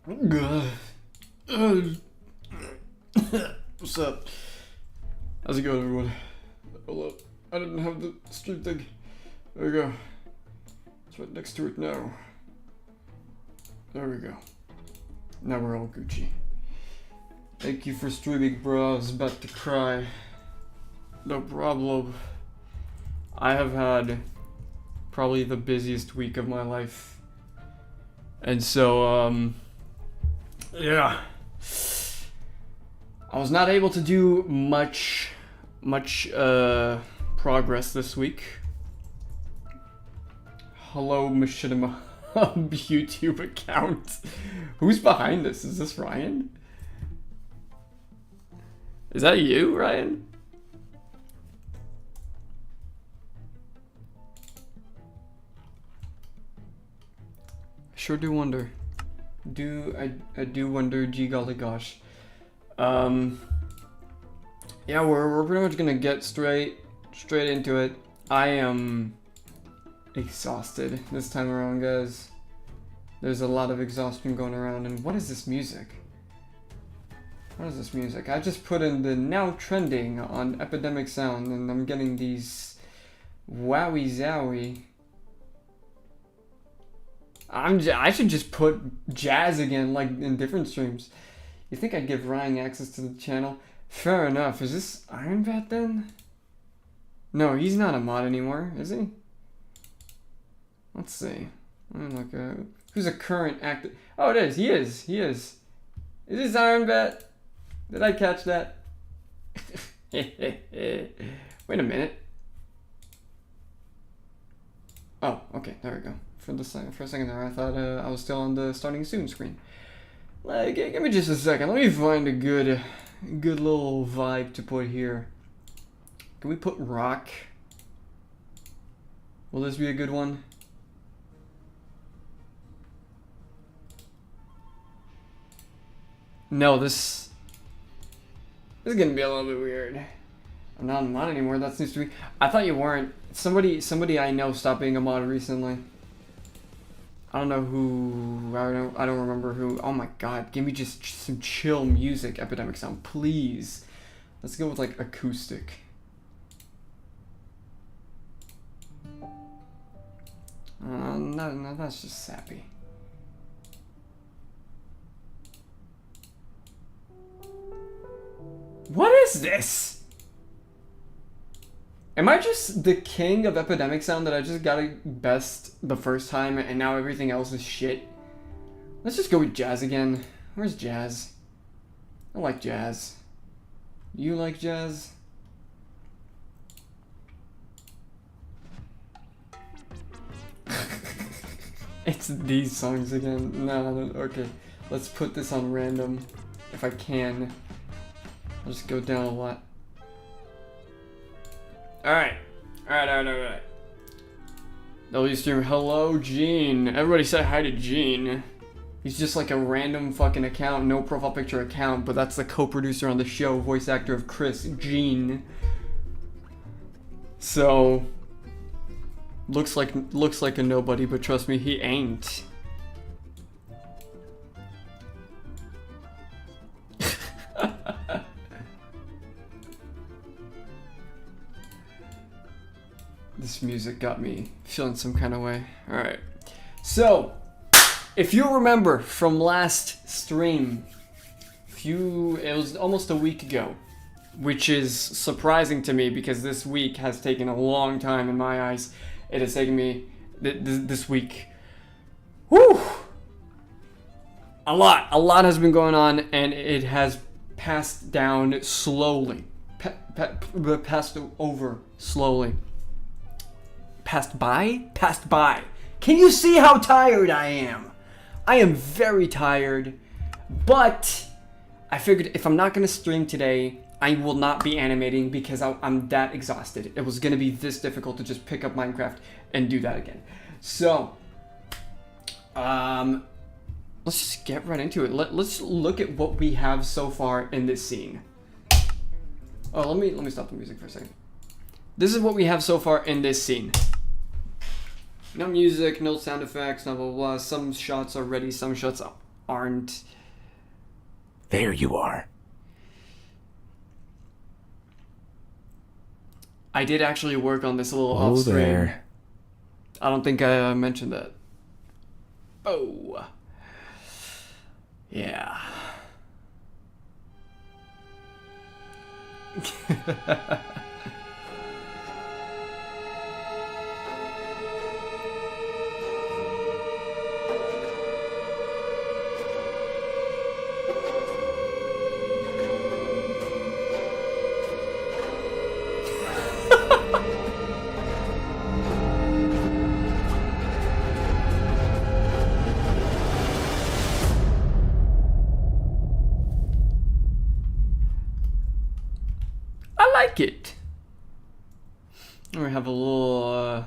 What's up? How's it going, everyone? Hold up. I didn't have the stream thing. There we go. It's right next to it now. There we go. Now we're all Gucci. Thank you for streaming, bro. I was about to cry. No problem. I have had probably the busiest week of my life. And so, yeah. I was not able to do much progress this week. Hello, Machinima YouTube account. Who's behind this? Is this Ryan? Is that you, Ryan? I sure do wonder. I do wonder, gee golly gosh. Yeah, we're pretty much gonna get straight into it. I am exhausted this time around, guys. There's a lot of exhaustion going around. And what is this music? What is this music? I just put in the now trending on Epidemic Sound, and I'm getting these wowie zowie. I should just put jazz again, like in different streams. You think I'd give Ryan access to the channel? Fair enough. Is this Iron Bat then? No, he's not a mod anymore, is he? Let's see. Look, who's a current active? Oh, it is. He is. He is. Is this Iron Bat? Did I catch that? Wait a minute. Oh, okay. There we go. For a second there, I thought I was still on the starting soon screen. Like, give me just a second. Let me find a good little vibe to put here. Can we put rock? Will this be a good one? No, this is gonna be a little bit weird. I'm not a mod anymore. That seems to be. I thought you weren't. Somebody I know stopped being a mod recently. I don't know who. I don't remember who. Oh my god! Give me just some chill music, Epidemic Sound, please. Let's go with like acoustic. No, that's just sappy. What is this? Am I just the king of Epidemic Sound that I just got it best the first time and now everything else is shit? Let's just go with jazz again. Where's jazz? I like jazz. You like jazz? It's these songs again. No, okay. Let's put this on random if I can. I'll just go down a lot. Alright. W stream, hello Gene. Everybody say hi to Gene. He's just like a random fucking account, no profile picture account, but that's the co-producer on the show, voice actor of Chris, Gene. So looks like a nobody, but trust me, he ain't. This music got me feeling some kind of way. Alright. So, if you remember from last stream, it was almost a week ago, which is surprising to me because this week has taken a long time in my eyes. It has taken me this week. Whew! A lot has been going on, and it has passed down slowly. Passed over slowly. Passed by. Can you see how tired I am? I am very tired, but I figured if I'm not gonna stream today, I will not be animating because I'm that exhausted. It was gonna be this difficult to just pick up Minecraft and do that again. So, let's just get right into it. Let's look at what we have so far in this scene. Oh, let me stop the music for a second. This is what we have so far in this scene. No music, no sound effects, blah blah blah. Some shots are ready, some shots aren't. There you are. I did actually work on this a little Whoa off stream. there. I don't think I mentioned that. Oh. Yeah. I like it. We have a little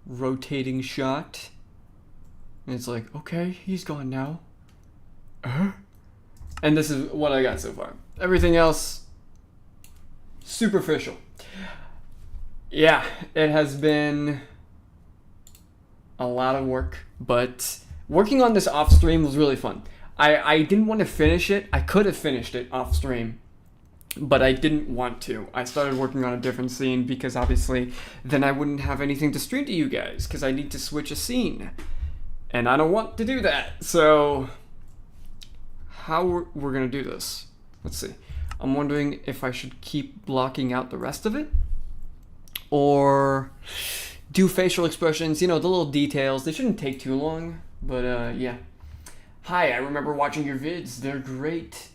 rotating shot. And it's like, okay, he's gone now. And this is what I got so far. Everything else, superficial. Yeah, it has been a lot of work, but working on this off stream was really fun. I didn't want to finish it. I could have finished it off stream, but I didn't want to. I started working on a different scene because obviously then I wouldn't have anything to stream to you guys because I need to switch a scene. And I don't want to do that. So how we're going to do this. Let's see. I'm wondering if I should keep blocking out the rest of it or do facial expressions, you know, the little details. They shouldn't take too long, but yeah. Hi, I remember watching your vids. They're great.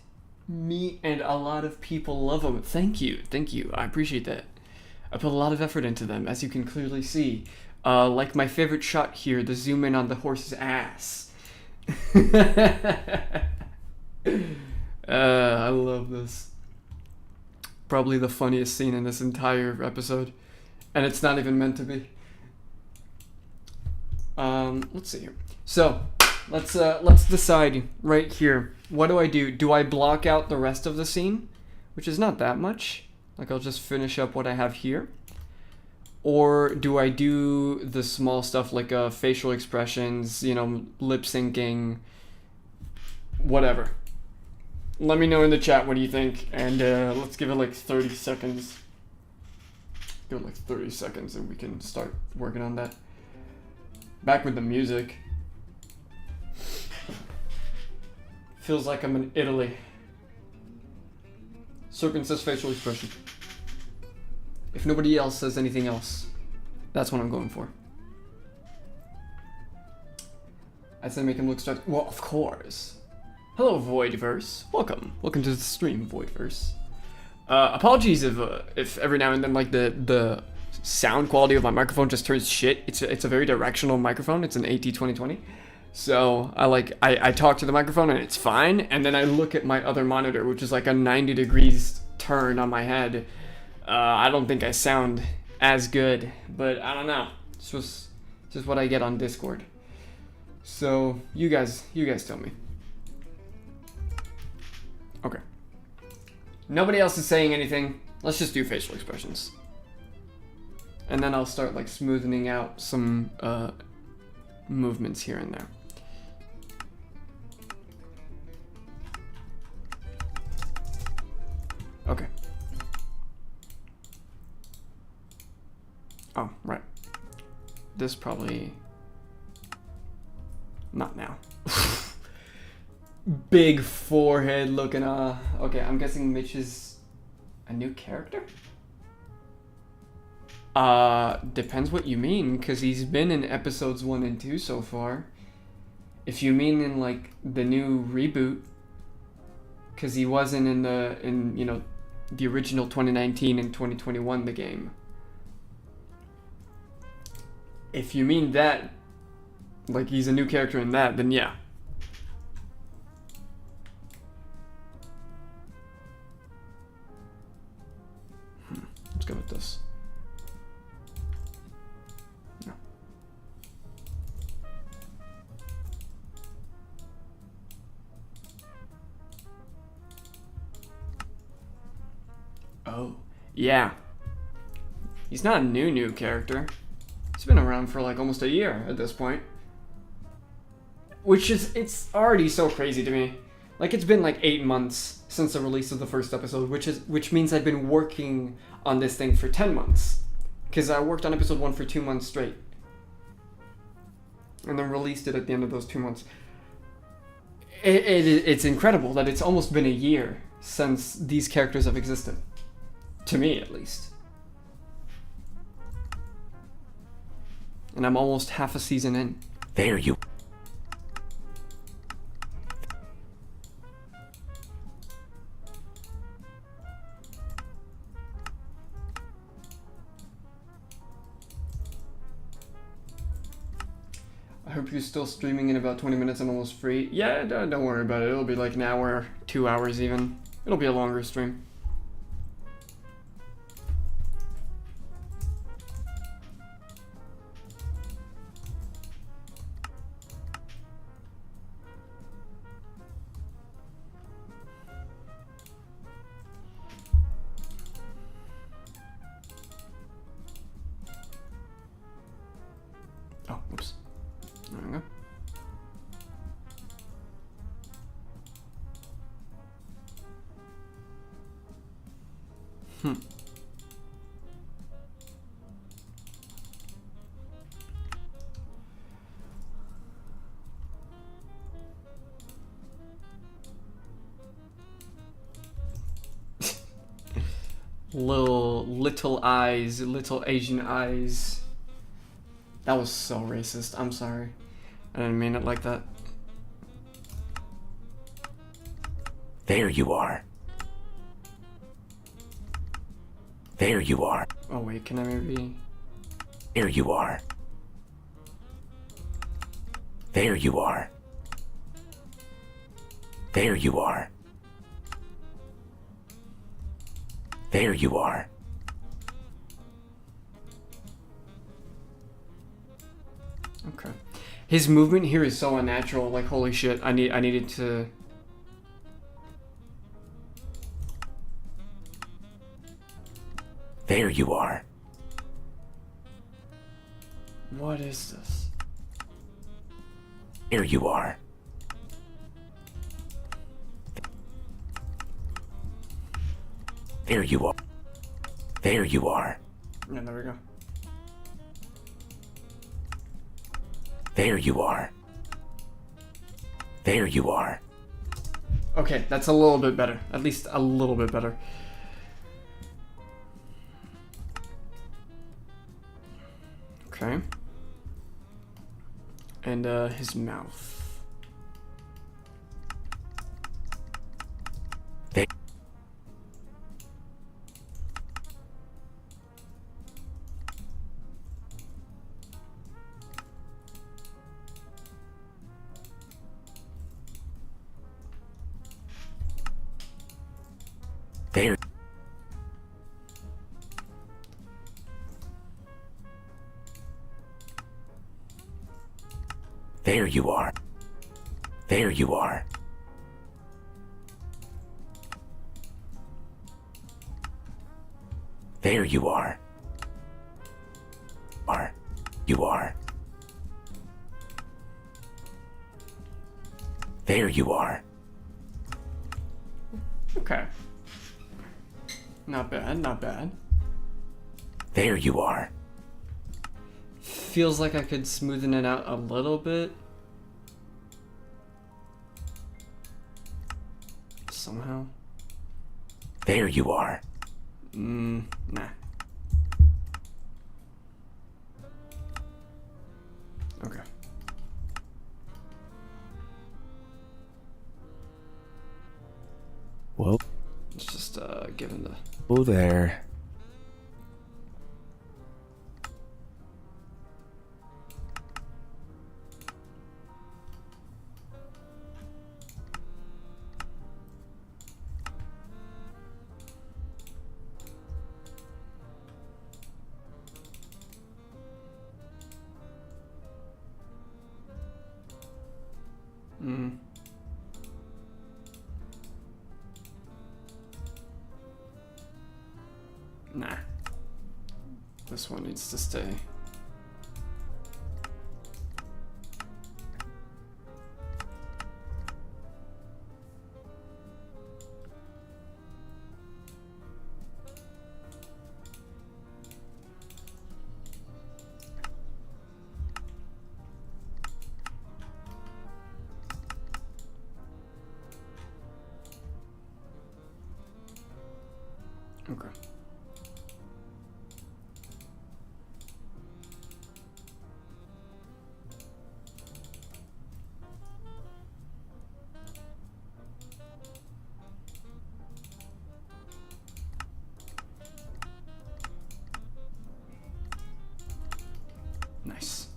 Me and a lot of people love them. Thank you. Thank you. I appreciate that. I put a lot of effort into them, as you can clearly see. Like my favorite shot here, the zoom in on the horse's ass. I love this. Probably the funniest scene in this entire episode. And it's not even meant to be. Let's see here. So, let's decide right here. What do? Do I block out the rest of the scene? Which is not that much. Like, I'll just finish up what I have here. Or do I do the small stuff like facial expressions, you know, lip syncing, whatever. Let me know in the chat what do you think, and let's give it like 30 seconds. Give it like 30 seconds and we can start working on that. Back with the music. Feels like I'm in Italy. Serpent says facial expression. If nobody else says anything else, that's what I'm going for. I said make him look stressed. Well, of course. Hello, Voidverse. Welcome. Welcome to the stream, Voidverse. Apologies if every now and then like the sound quality of my microphone just turns shit. It's a very directional microphone. It's an AT2020. So I talk to the microphone and it's fine, and then I look at my other monitor, which is like a 90 degrees turn on my head. I don't think I sound as good, but I don't know. It's just what I get on Discord. So you guys tell me. Okay. Nobody else is saying anything. Let's just do facial expressions. And then I'll start like smoothing out some movements here and there. Okay. Oh, right. This probably... Not now. Big forehead looking, okay, I'm guessing Mitch is a new character? Depends what you mean, because he's been in episodes 1 and 2 so far. If you mean in, like, the new reboot, because he wasn't in you know, the original 2019 and 2021, the game. If you mean that, like he's a new character in that, then yeah. Let's go with this. No. Oh, yeah. He's not a new character. He's been around for like almost a year at this point. which is, it's already so crazy to me. Like, it's been like 8 months since the release of the first episode, which means I've been working on this thing for 10 months. Because I worked on episode 1 for 2 months straight. And then released it at the end of those 2 months. It's incredible that it's almost been a year since these characters have existed. To me, at least. And I'm almost half a season in. There you. I hope you're still streaming in about 20 minutes and almost free. Yeah, don't worry about it. It'll be like an hour, 2 hours even. It'll be a longer stream. Oh, oops. There we go. Little eyes, little Asian eyes. That was so racist. I'm sorry. I didn't mean it like that. There you are. There you are. Oh wait, can I maybe... There you are. There you are. There you are. There you are. Okay. His movement here is so unnatural, like holy shit, I needed to... There you are. What is this? There you are. There you are. There you are. Yeah, there we go. There you are. There you are. Okay, that's a little bit better. At least a little bit better. Okay. And his mouth. There. There. There you are. There you are. There you are. You are. There you are. Okay. Not bad, not bad. There you are. Feels like I could smoothen it out a little bit. Somehow. There you are. Nah. Okay. Whoa. Let's just give him the... Oh there. Nah. This one needs to stay. Okay. Nice.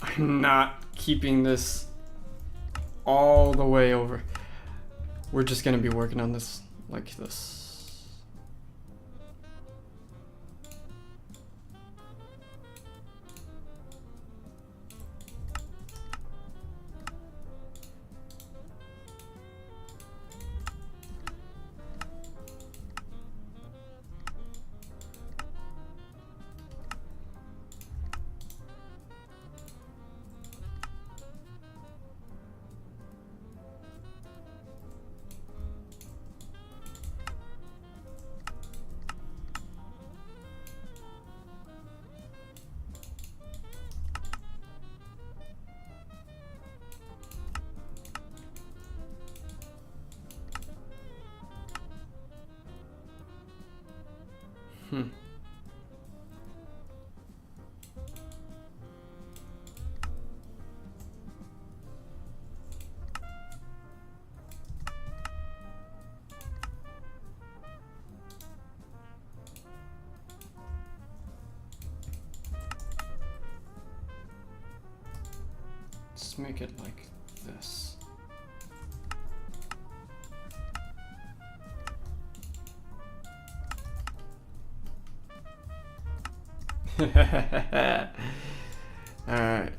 I'm not keeping this all the way over. We're just gonna be working on this like this. Let's make it like this. Alright.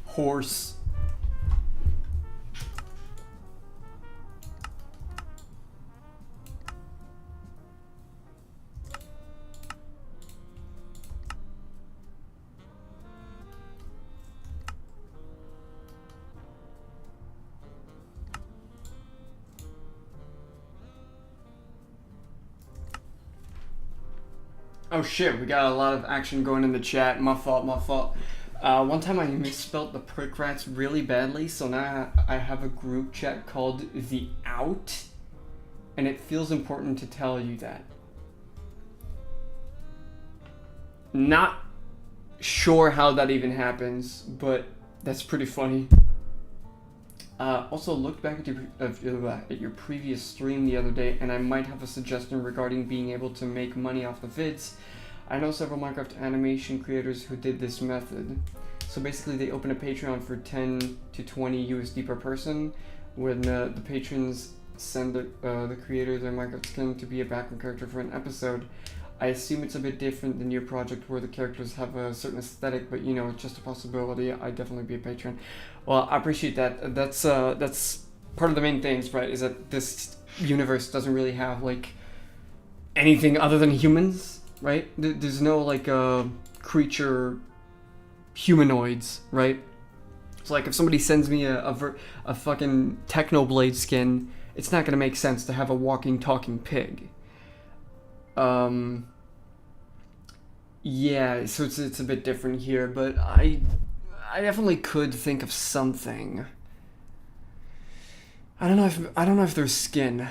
Horse. Oh shit, we got a lot of action going in the chat. My fault, my fault. One time I misspelled the prick rats really badly, so now I have a group chat called The Out, and it feels important to tell you that. Not sure how that even happens, but that's pretty funny. Also looked back at your previous stream the other day, and I might have a suggestion regarding being able to make money off the vids. I know several Minecraft animation creators who did this method. So basically they open a Patreon for 10 to 20 USD per person, when the patrons send the creator their Minecraft skin to be a background character for an episode. I assume it's a bit different than your project where the characters have a certain aesthetic, but you know, it's just a possibility. I'd definitely be a patron. Well, I appreciate that. That's part of the main things, right? Is that this universe doesn't really have like anything other than humans, right? There's no like creature humanoids, right? So like if somebody sends me a fucking Technoblade skin, it's not gonna make sense to have a walking, talking pig. Yeah, so it's a bit different here, but I definitely could think of something. I don't know if there's skin,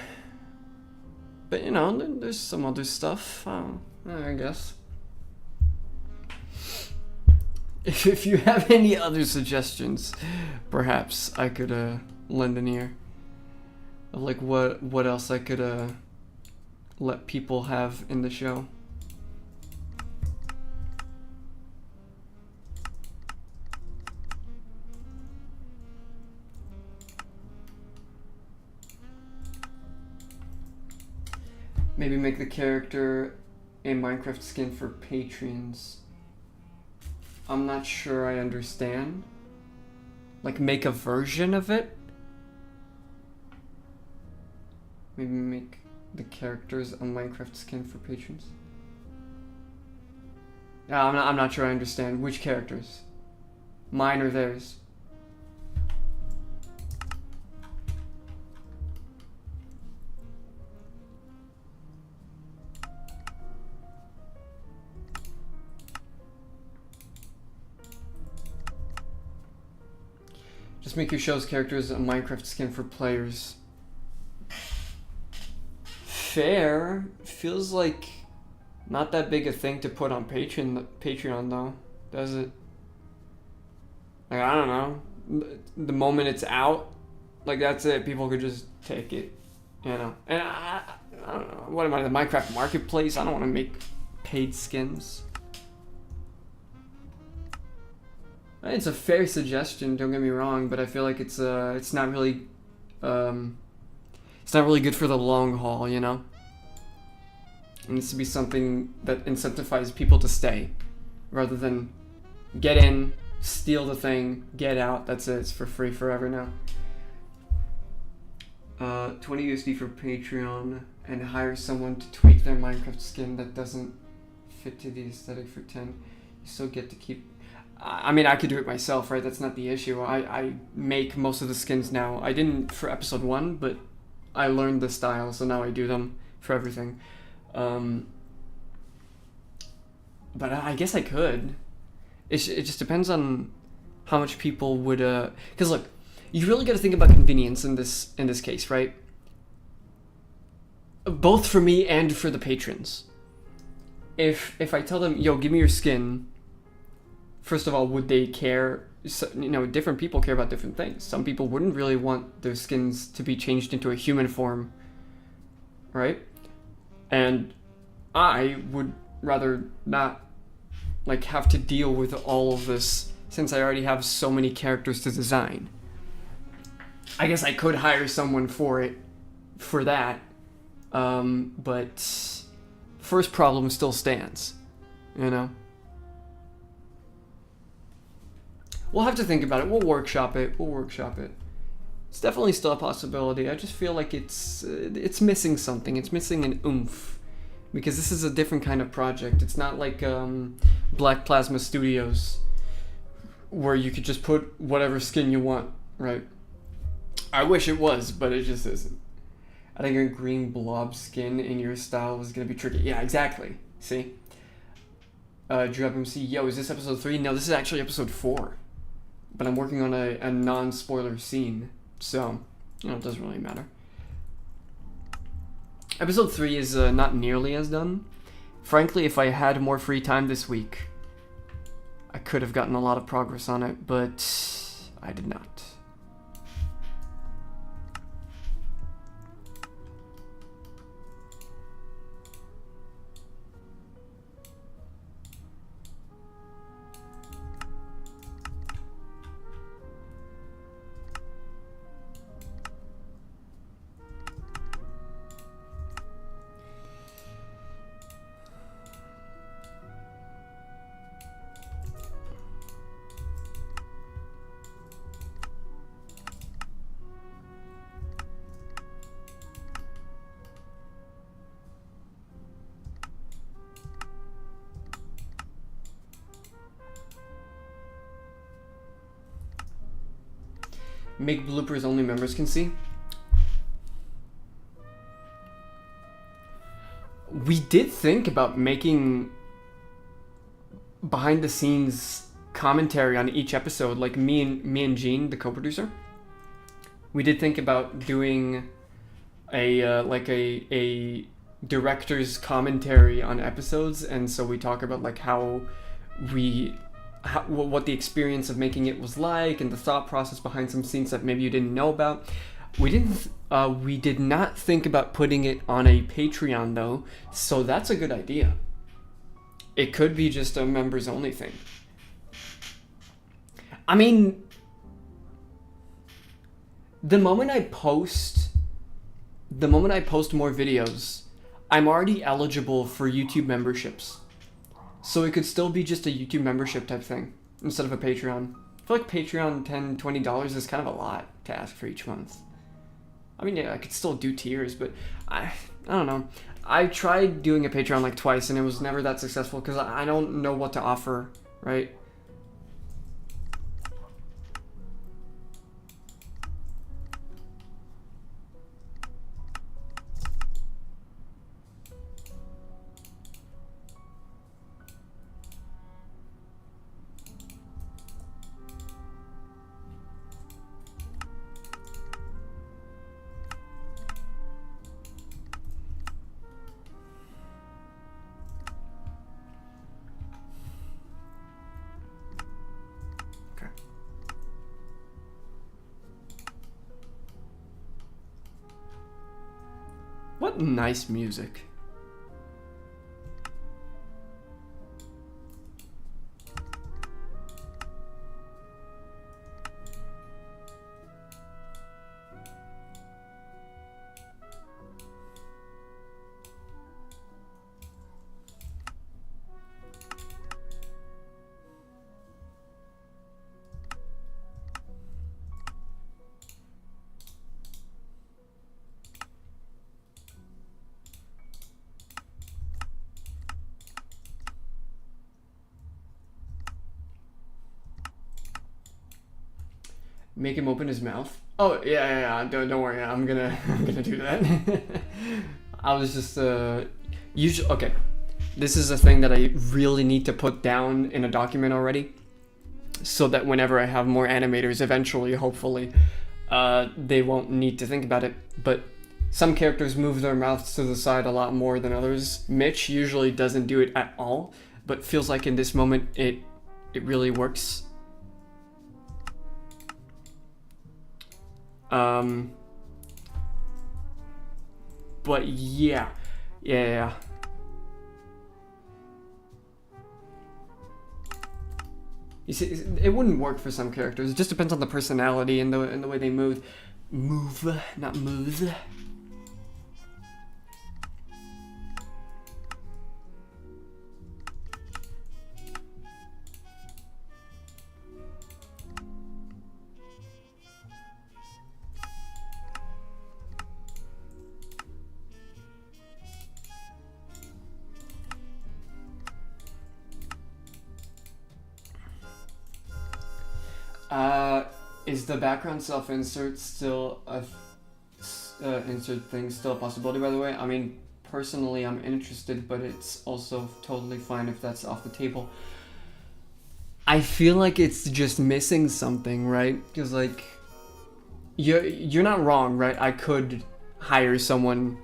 but you know, there's some other stuff. I guess. If you have any other suggestions, perhaps I could lend an ear. Of like what else I could let people have in the show. Maybe make the character a Minecraft skin for patrons. I'm not sure I understand. Like, make a version of it? Maybe make the characters a Minecraft skin for patrons? Yeah, I'm not sure I understand. Which characters? Mine or theirs? Just make your show's characters a Minecraft skin for players. Fair. Feels like not that big a thing to put on Patreon though, does it? Like, I don't know. The moment it's out, like, that's it. People could just take it, you know. And I don't know. What am I, the Minecraft marketplace? I don't want to make paid skins. It's a fair suggestion, don't get me wrong, but I feel like it's not really good for the long haul, you know? It needs to be something that incentivizes people to stay, rather than get in, steal the thing, get out, that's it, it's for free forever now. 20 USD for Patreon, and hire someone to tweak their Minecraft skin that doesn't fit to the aesthetic for 10. You still get to keep... I mean, I could do it myself, right? That's not the issue. I make most of the skins now. I didn't for episode 1, but I learned the style, so now I do them for everything. But I guess I could. It just depends on how much people would... Because look, you really got to think about convenience in this case, right? Both for me and for the patrons. If I tell them, yo, give me your skin... First of all, would they care? So, you know, different people care about different things. Some people wouldn't really want their skins to be changed into a human form, right? And I would rather not, like, have to deal with all of this since I already have so many characters to design. I guess I could hire someone for that, but first problem still stands, you know? We'll have to think about it. We'll workshop it. It's definitely still a possibility. I just feel like it's missing something. It's missing an oomph. Because this is a different kind of project. It's not like Black Plasma Studios, where you could just put whatever skin you want, right? I wish it was, but it just isn't. I think a green blob skin in your style is going to be tricky. Yeah, exactly. See? Drop MC. Yo, is this episode 3? No, this is actually episode 4. But I'm working on a non-spoiler scene, so, you know, it doesn't really matter. Episode 3 is not nearly as done. Frankly, if I had more free time this week, I could have gotten a lot of progress on it, but I did not. Make bloopers only members can see. We did think about making behind the scenes commentary on each episode, like me and Gene, the co-producer. We did think about doing a director's commentary on episodes, and so we talk about like what the experience of making it was like, and the thought process behind some scenes that maybe you didn't know about. We did not think about putting it on a Patreon though, so that's a good idea. It could be just a members only thing. I mean, the moment I post more videos, I'm already eligible for YouTube memberships. So it could still be just a YouTube membership type thing instead of a Patreon. I feel like Patreon $10, $20 is kind of a lot to ask for each month. I mean, yeah, I could still do tiers, but I don't know. I tried doing a Patreon like twice and it was never that successful because I don't know what to offer, right? What nice music. Make him open his mouth. Oh yeah. Don't worry. I'm gonna do that. I was just usually okay. This is a thing that I really need to put down in a document already, so that whenever I have more animators, eventually, hopefully, they won't need to think about it. But some characters move their mouths to the side a lot more than others. Mitch usually doesn't do it at all, but feels like in this moment it really works. But yeah. You see, it wouldn't work for some characters. It just depends on the personality and the way they move. Not move. Is the background self-insert still a insert thing still a possibility, by the way? I mean, personally, I'm interested, but it's also totally fine if that's off the table. I feel like it's just missing something, right? Because like, you're not wrong, right? I could hire someone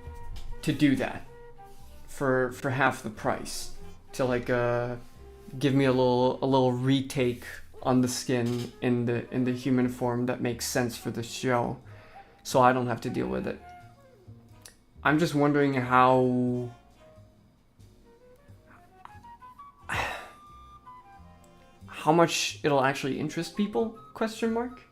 to do that for half the price to like give me a little retake on the skin in the human form that makes sense for the show, so I don't have to deal with it. I'm just wondering how much it'll actually interest people, question mark.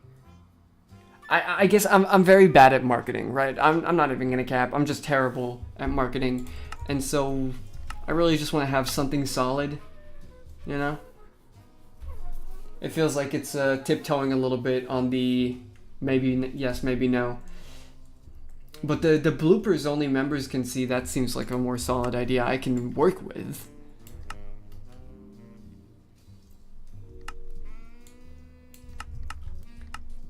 I guess I'm very bad at marketing, right? I'm not even gonna cap. I'm just terrible at marketing, and so I really just want to have something solid, you know? It feels like it's tiptoeing a little bit on the maybe yes, maybe no. But the bloopers only members can see, that seems like a more solid idea I can work with.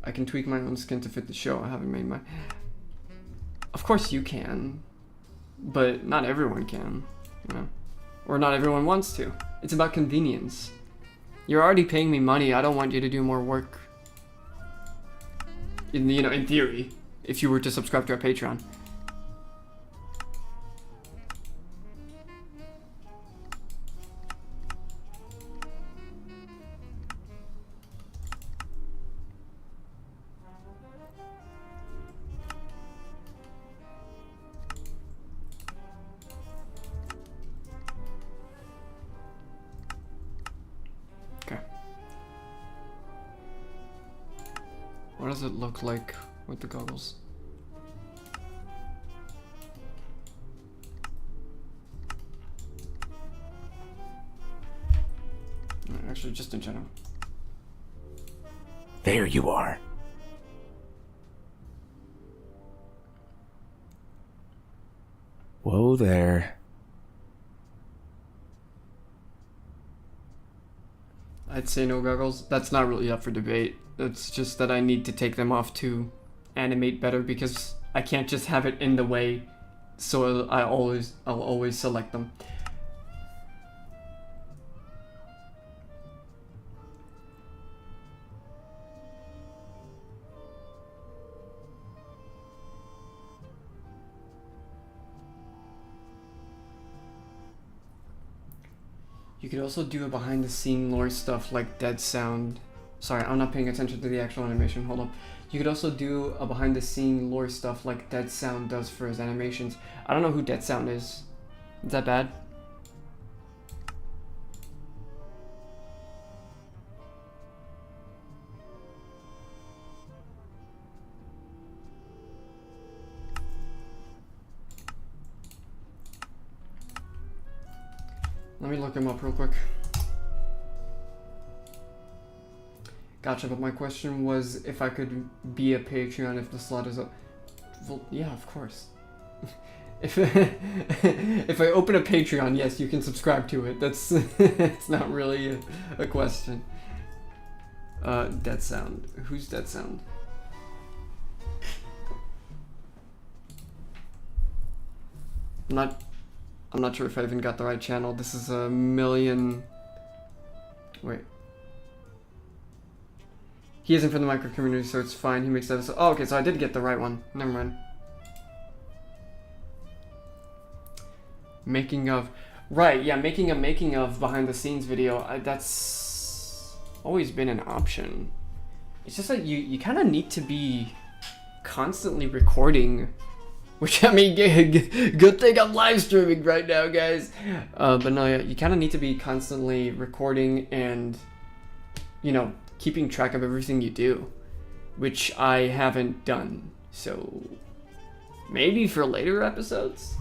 I can tweak my own skin to fit the show. I haven't made my... Of course you can, but not everyone can, you know? Or not everyone wants to. It's about convenience. You're already paying me money. I don't want you to do more work. In theory, if you were to subscribe to our Patreon. What does it look like with the goggles? or just in general? There you are. Whoa there. I'd say no goggles. That's not really up for debate. It's just that I need to take them off to animate better because I can't just have it in the way, so I'll always select them. You could also do a behind the scene lore stuff like dead sound. Sorry, I'm not paying attention to the actual animation, hold up. You could also do a behind the scene lore stuff like Dead Sound does for his animations. I don't know who Dead Sound is. Is that bad? Let me look him up real quick. Gotcha, but my question was if I could be a Patreon if the slot is up. Well, yeah, of course. if if I open a Patreon, yes, you can subscribe to it. That's it's not really a question. Dead Sound. Who's Dead Sound? I'm not sure if I even got the right channel. This is a million. Wait. He isn't from the micro community, so it's fine. He makes episodes. Oh, okay, so I did get the right one. Never mind. Making of. Right, yeah, making of behind the scenes video. That's always been an option. It's just that you kind of need to be constantly recording. Which, I mean, good thing I'm live streaming right now, guys. But no, you kind of need to be constantly recording and, you know, keeping track of everything you do, which I haven't done. So maybe for later episodes?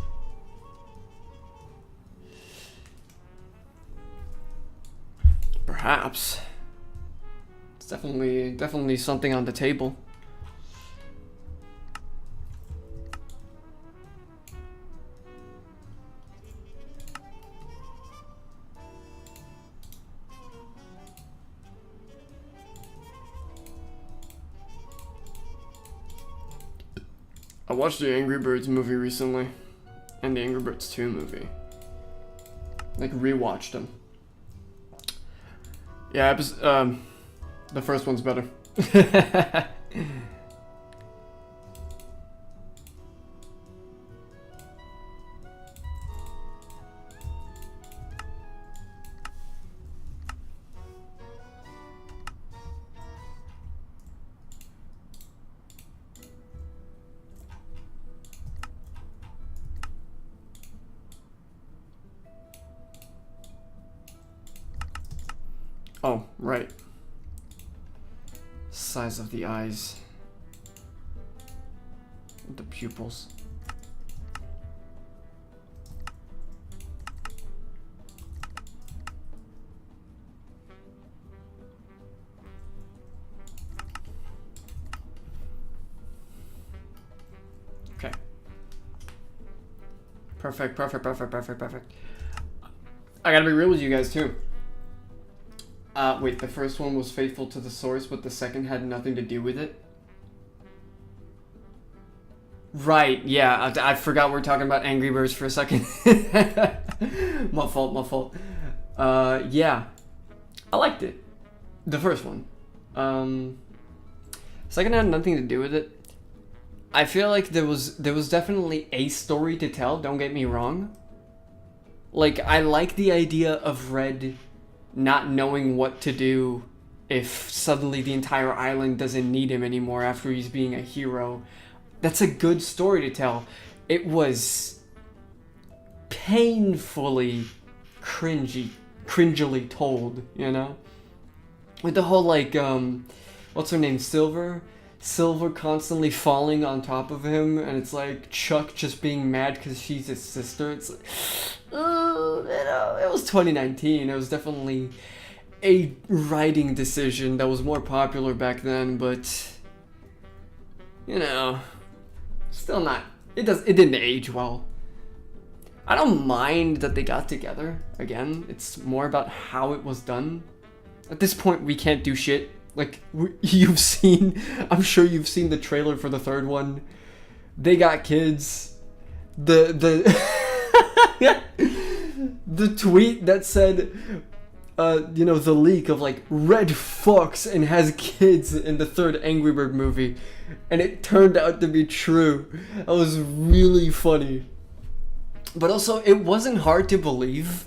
Perhaps. It's definitely something on the table. I watched the Angry Birds movie recently, and the Angry Birds 2 movie. Like, rewatched them. Yeah, the first one's better. Oh, right. Size of the eyes. The pupils. Okay. Perfect. I gotta be real with you guys too. Wait, the first one was faithful to the source, but the second had nothing to do with it? Right, yeah, I forgot we're talking about Angry Birds for a second. My fault. Yeah. I liked it. The first one. Second had nothing to do with it. I feel like there was definitely a story to tell, don't get me wrong. Like, I like the idea of Red not knowing what to do if suddenly the entire island doesn't need him anymore after he's being a hero. That's a good story to tell. It was painfully cringily told, you know? With the whole, like, what's her name, Silver constantly falling on top of him, and it's like Chuck just being mad because she's his sister. It's like, oh, you know, it was 2019. It was definitely a writing decision that was more popular back then, but you know, still not. It didn't age well. I don't mind that they got together again. It's more about how it was done. At this point, we can't do shit. Like you've seen, I'm sure you've seen the trailer for the third one. They got kids. The the tweet that said, you know, the leak of like Red fucks and has kids in the third Angry Bird movie, and it turned out to be true. That was really funny. But also, it wasn't hard to believe,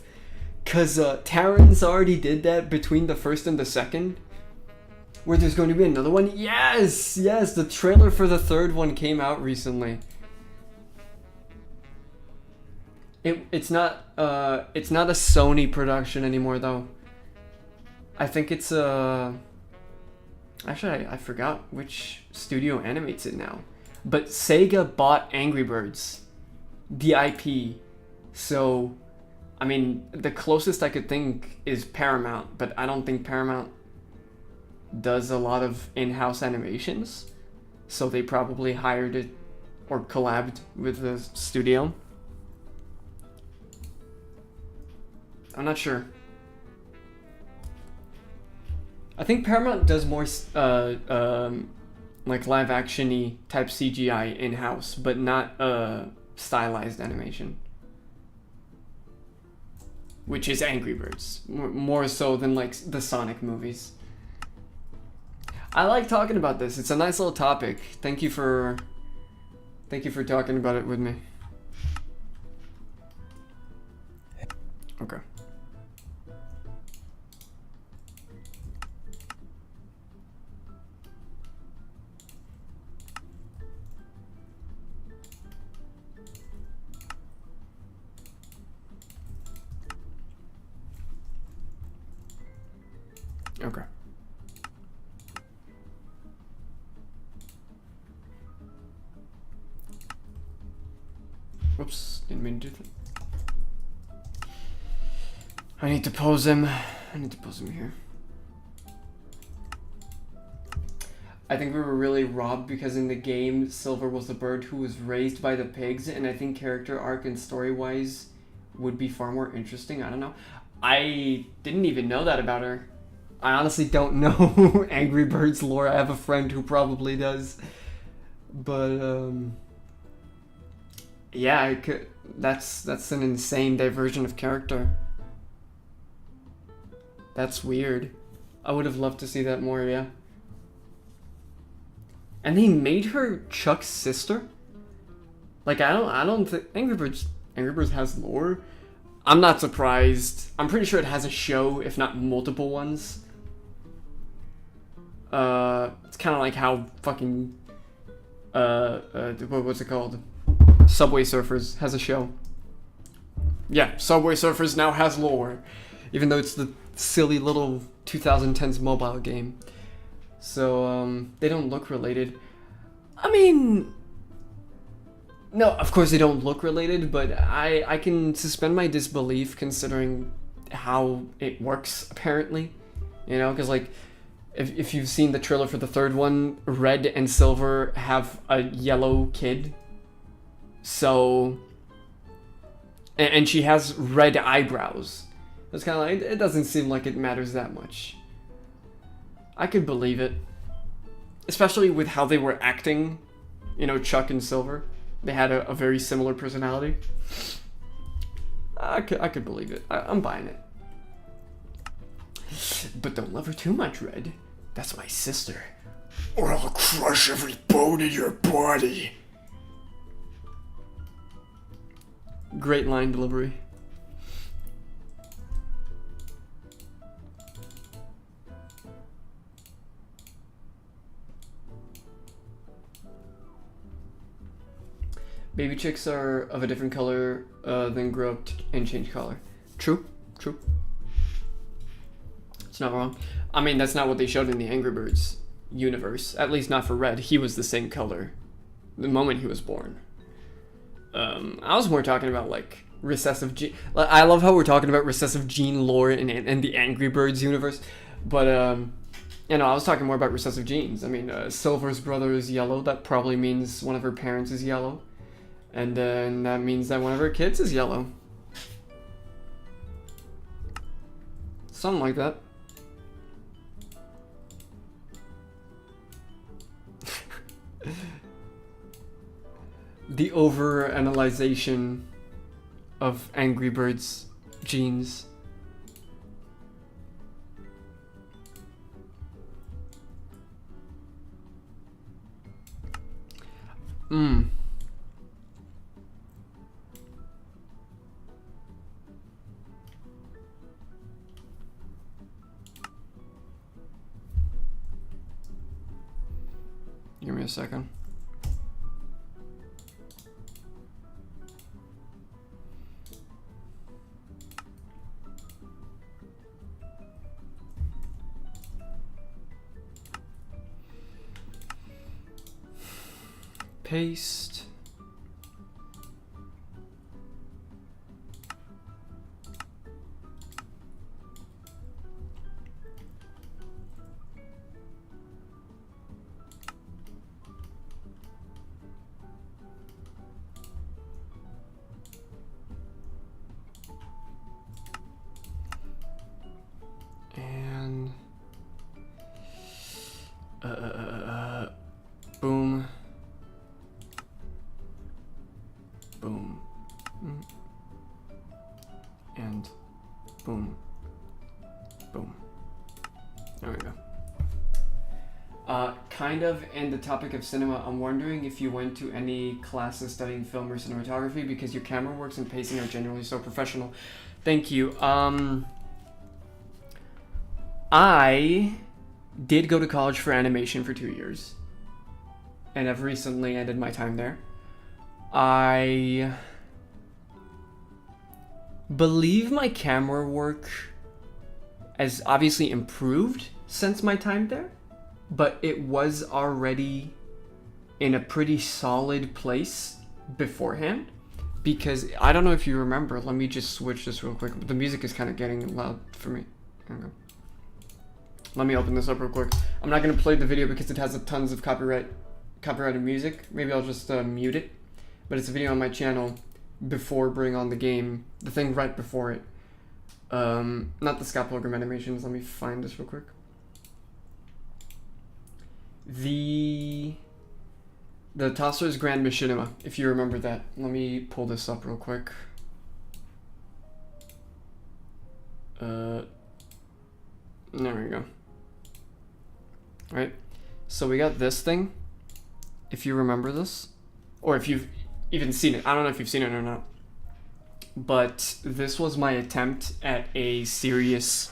cause Terrence already did that between the first and the second, where there's going to be another one. Yes, the trailer for the third one came out recently. It's not a Sony production anymore though. I think it's actually I forgot which studio animates it now. But Sega bought Angry Birds, the IP. So I mean, the closest I could think is Paramount, but I don't think Paramount does a lot of in-house animations. So they probably hired it or collabed with the studio. I'm not sure. I think Paramount does more like live action-y type CGI in-house, but not stylized animation. Which is Angry Birds, more so than like the Sonic movies. I like talking about this. It's a nice little topic. Thank you for talking about it with me. Okay. Okay. Whoops, didn't mean to do that. I need to pose him. Here. I think we were really robbed because in the game, Silver was the bird who was raised by the pigs, and I think character arc and story-wise would be far more interesting. I don't know. I didn't even know that about her. I honestly don't know Angry Birds lore. I have a friend who probably does. But, yeah, I could, that's an insane diversion of character. That's weird. I would have loved to see that more, yeah. And they made her Chuck's sister? Like, I don't think Angry Birds has lore. I'm not surprised. I'm pretty sure it has a show, if not multiple ones. It's kind of like how fucking what's it called? Subway Surfers has a show. Yeah, Subway Surfers now has lore, even though it's the silly little 2010s mobile game. So they don't look related. I mean, no, of course they don't look related, but I can suspend my disbelief considering how it works apparently. You know, because like if you've seen the trailer for the third one, Red and Silver have a yellow kid. So, and she has red eyebrows. It's kind of like, it doesn't seem like it matters that much. I could believe it. Especially with how they were acting, you know, Chuck and Silver. They had a very similar personality. I could believe it. I'm buying it. But don't love her too much, Red. That's my sister. Or I'll crush every bone in your body. Great line delivery. Baby chicks are of a different color than grow up and change color. True. It's not wrong. I mean, that's not what they showed in the Angry Birds universe. At least not for Red. He was the same color the moment he was born. I was more talking about like recessive gene. I love how we're talking about recessive gene lore in the Angry Birds universe, but I was talking more about recessive genes. I mean, Silver's brother is yellow. That probably means one of her parents is yellow, and that means that one of her kids is yellow. Something like that. The over-analyzation of Angry Birds genes. Give me a second. Paste. And boom. Boom. And boom. Boom. There we go. Kind of in the topic of cinema, I'm wondering if you went to any classes studying film or cinematography, because your camera works and pacing are generally so professional. Thank you. I did go to college for animation for 2 years, and I've recently ended my time there. I believe my camera work has obviously improved since my time there, but it was already in a pretty solid place beforehand, because I don't know if you remember, let me just switch this real quick. The music is kind of getting loud for me. Okay. Let me open this up real quick. I'm not going to play the video because it has tons of copyrighted music. Maybe I'll just mute it. But it's a video on my channel before Bring On the Game, the thing right before it. Not the Scott Pilgrim animations. Let me find this real quick. The Tossler's Grand Machinima, if you remember that. Let me pull this up real quick. There we go. Right? So we got this thing, if you remember this. Or if you've even seen it. I don't know if you've seen it or not. But this was my attempt at a serious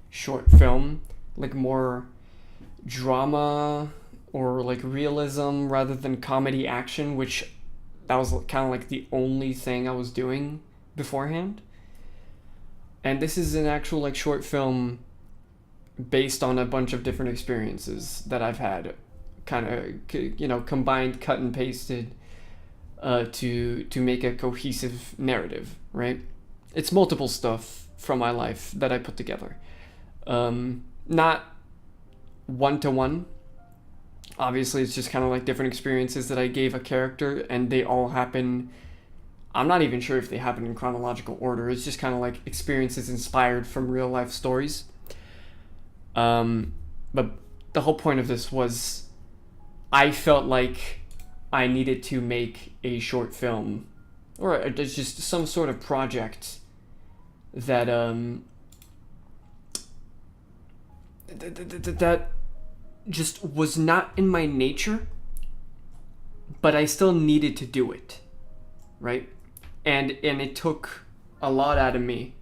short film. Like more drama or like realism rather than comedy action, which that was kind of like the only thing I was doing beforehand. And this is an actual like short film based on a bunch of different experiences that I've had, kind of, you know, combined, cut and pasted to make a cohesive narrative, right? It's multiple stuff from my life that I put together. Not one-to-one. Obviously, it's just kind of like different experiences that I gave a character, and they all happen. I'm not even sure if they happen in chronological order. It's just kind of like experiences inspired from real life stories. But the whole point of this was I felt like I needed to make a short film, or just some sort of project that that just was not in my nature, but I still needed to do it, right? And it took a lot out of me,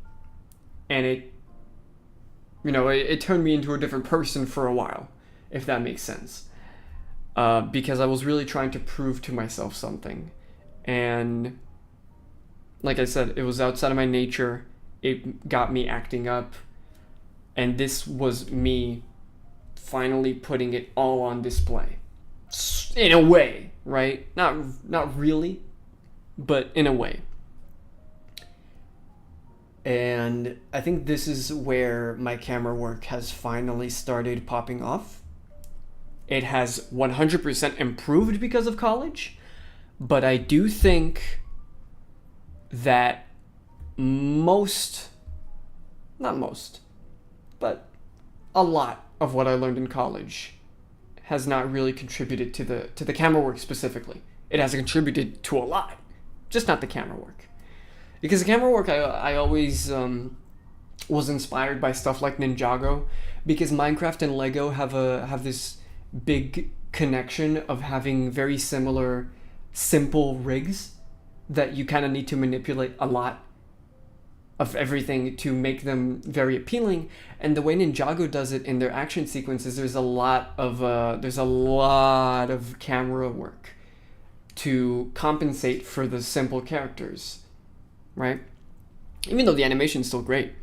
and it turned me into a different person for a while, if that makes sense. Because I was really trying to prove to myself something. And like I said, it was outside of my nature. It got me acting up. And this was me finally putting it all on display. In a way, right? Not really, but in a way. And I think this is where my camera work has finally started popping off. It has 100% improved because of college, but I do think that not most, but a lot of what I learned in college has not really contributed to the camera work specifically. It has contributed to a lot, just not the camera work. Because the camera work, I always was inspired by stuff like Ninjago, because Minecraft and Lego have this big connection of having very similar, simple rigs that you kind of need to manipulate a lot of everything to make them very appealing. And the way Ninjago does it in their action sequences, there's a lot of camera work to compensate for the simple characters, right? Even though the animation's still great.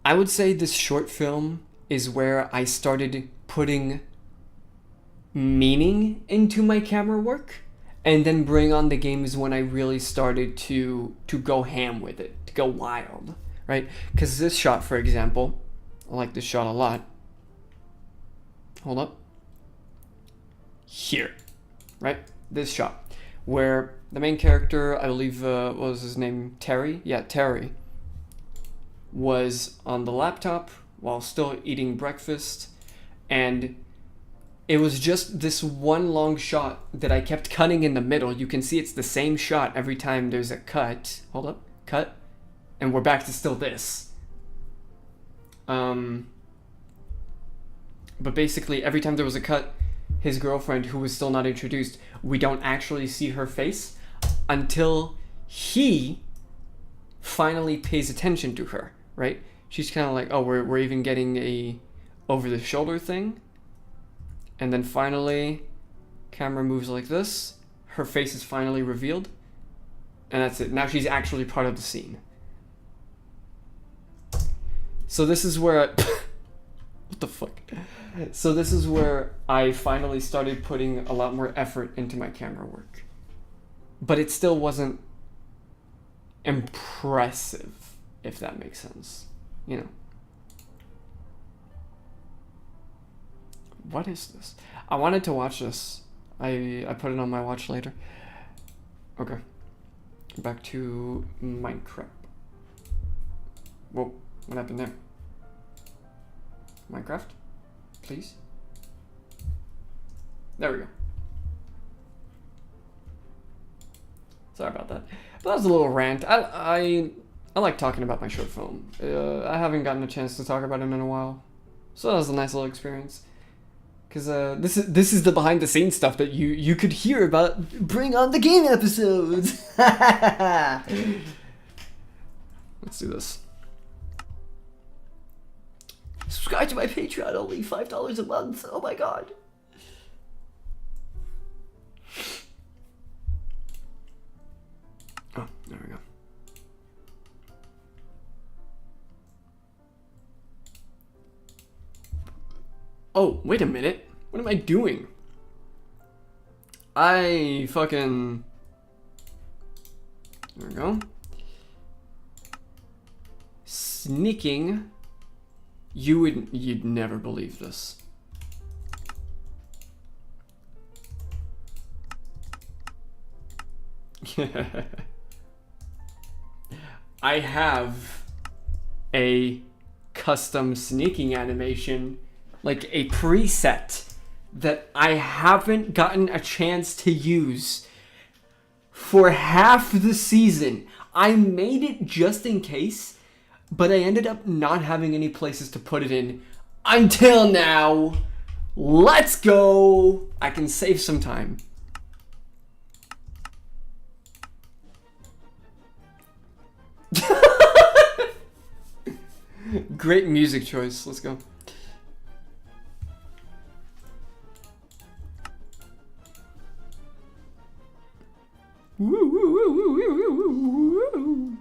I would say this short film is where I started putting meaning into my camera work, and then Bring On the Game is when I really started to go ham with it, to go wild, right? Because this shot, for example, I like this shot a lot. Hold up. Here, right? This shot, where the main character, I believe, what was his name? Terry? Yeah, Terry, was on the laptop while still eating breakfast, and it was just this one long shot that I kept cutting in the middle. You can see it's the same shot every time there's a cut. Hold up, cut, and we're back to still this. But basically, every time there was a cut, his girlfriend, who was still not introduced, we don't actually see her face until he finally pays attention to her, right? She's kind of like, oh, we're even getting a over-the-shoulder thing. And then finally, camera moves like this. Her face is finally revealed. And that's it. Now she's actually part of the scene. So this is where what the fuck? So this is where I finally started putting a lot more effort into my camera work. But it still wasn't impressive, if that makes sense. You know. What is this? I wanted to watch this. I put it on my watch later. Okay. Back to Minecraft. Whoa, what happened there? Minecraft? Please? There we go. Sorry about that. But that was a little rant. I like talking about my short film. I haven't gotten a chance to talk about it in a while. So that was a nice little experience. Because this is the behind the scenes stuff that you could hear about Bring On the Game episodes. Let's do this. Subscribe to my Patreon, only $5 a month. Oh my god. Oh, there we go. Oh, wait a minute. What am I doing? I fucking... There we go. Sneaking. You'd never believe this. I have a custom sneaking animation, like a preset that I haven't gotten a chance to use for half the season. I made it just in case, but I ended up not having any places to put it in until now. Let's go! I can save some time. Great music choice. Let's go. Woo, woo, woo, woo, woo, woo, woo.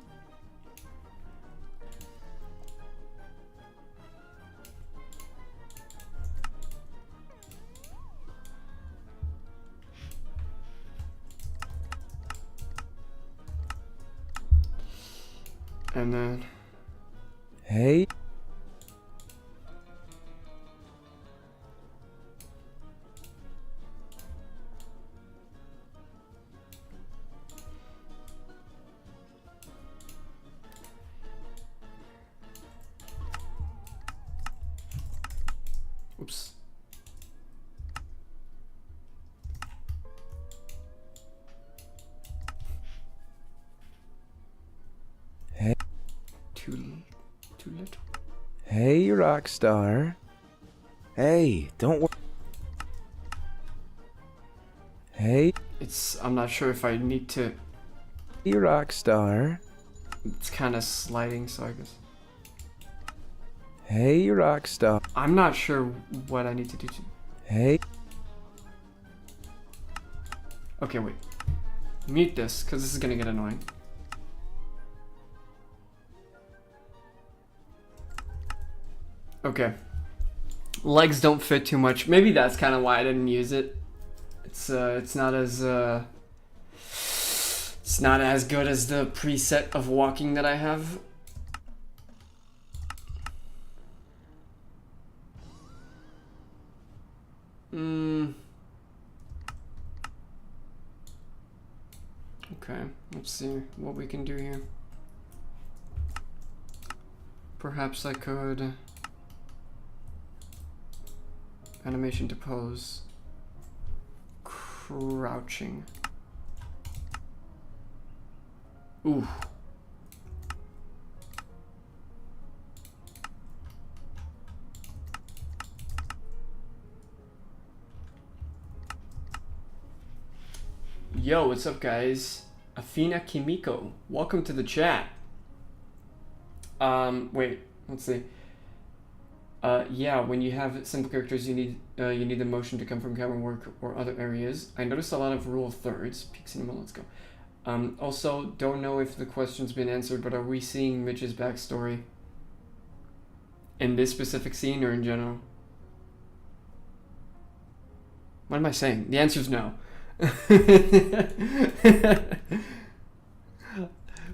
And then... Hey. Oops. Hey. Too little. Hey, rock star. Hey, don't worry. Hey, I'm not sure if I need to... rock star. It's kind of sliding, so I guess... Hey, rock star. I'm not sure what I need to do to... Hey. Okay, wait. Mute this, because this is gonna get annoying. Okay. Legs don't fit too much. Maybe that's kind of why I didn't use it. It's not as it's not as good as the preset of walking that I have. Okay, let's see what we can do here. Perhaps I could... Animation to pose. Crouching. Ooh. Yo, what's up, guys? Afina Kimiko, welcome to the chat. Wait, let's see. Yeah, when you have simple characters, you need the motion to come from camera work or other areas. I noticed a lot of rule of thirds. Peak cinema, let's go. Also, don't know if the question's been answered, but are we seeing Mitch's backstory in this specific scene or in general? What am I saying? The answer's no.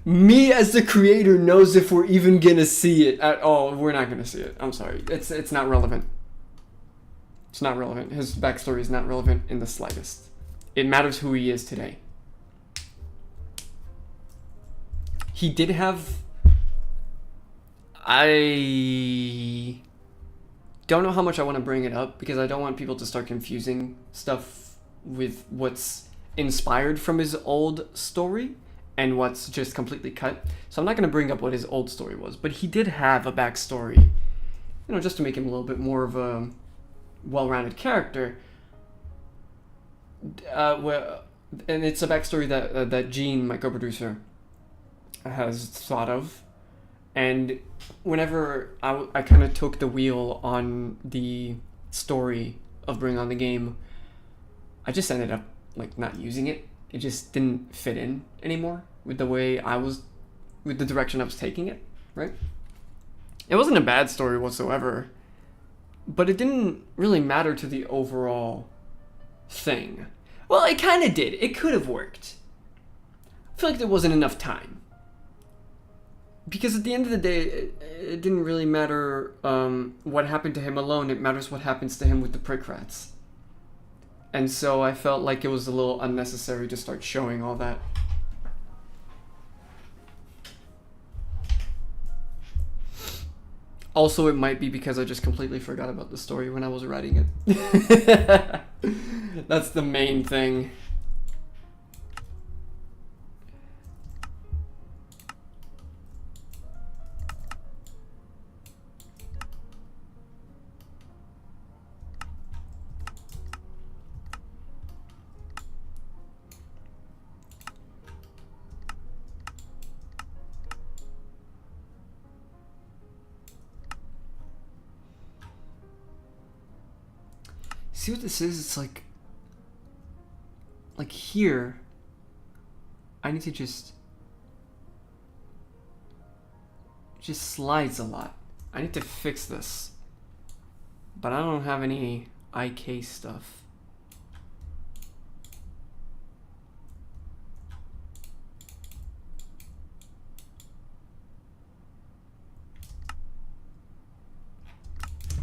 Me as the creator knows if we're even gonna see it at all. We're not gonna see it. I'm sorry. It's not relevant. It's not relevant. His backstory is not relevant in the slightest. It matters who he is today. He did have... I don't know how much I want to bring it up because I don't want people to start confusing stuff with what's inspired from his old story and what's just completely cut. So I'm not going to bring up what his old story was, but he did have a backstory, you know, just to make him a little bit more of a well-rounded character. And it's a backstory that Gene, my co-producer, has thought of. And whenever I kind of took the wheel on the story of Bring On the Game, I just ended up like not using it. It just didn't fit in anymore with the way with the direction I was taking it, right? It wasn't a bad story whatsoever, but it didn't really matter to the overall thing. Well, it kind of did. It could have worked. I feel like there wasn't enough time. Because at the end of the day, it didn't really matter what happened to him alone. It matters what happens to him with the prick rats. And so I felt like it was a little unnecessary to start showing all that. Also, it might be because I just completely forgot about the story when I was writing it. That's the main thing. See what this is? It's like here, I need to just slides a lot. I need to fix this, but I don't have any IK stuff.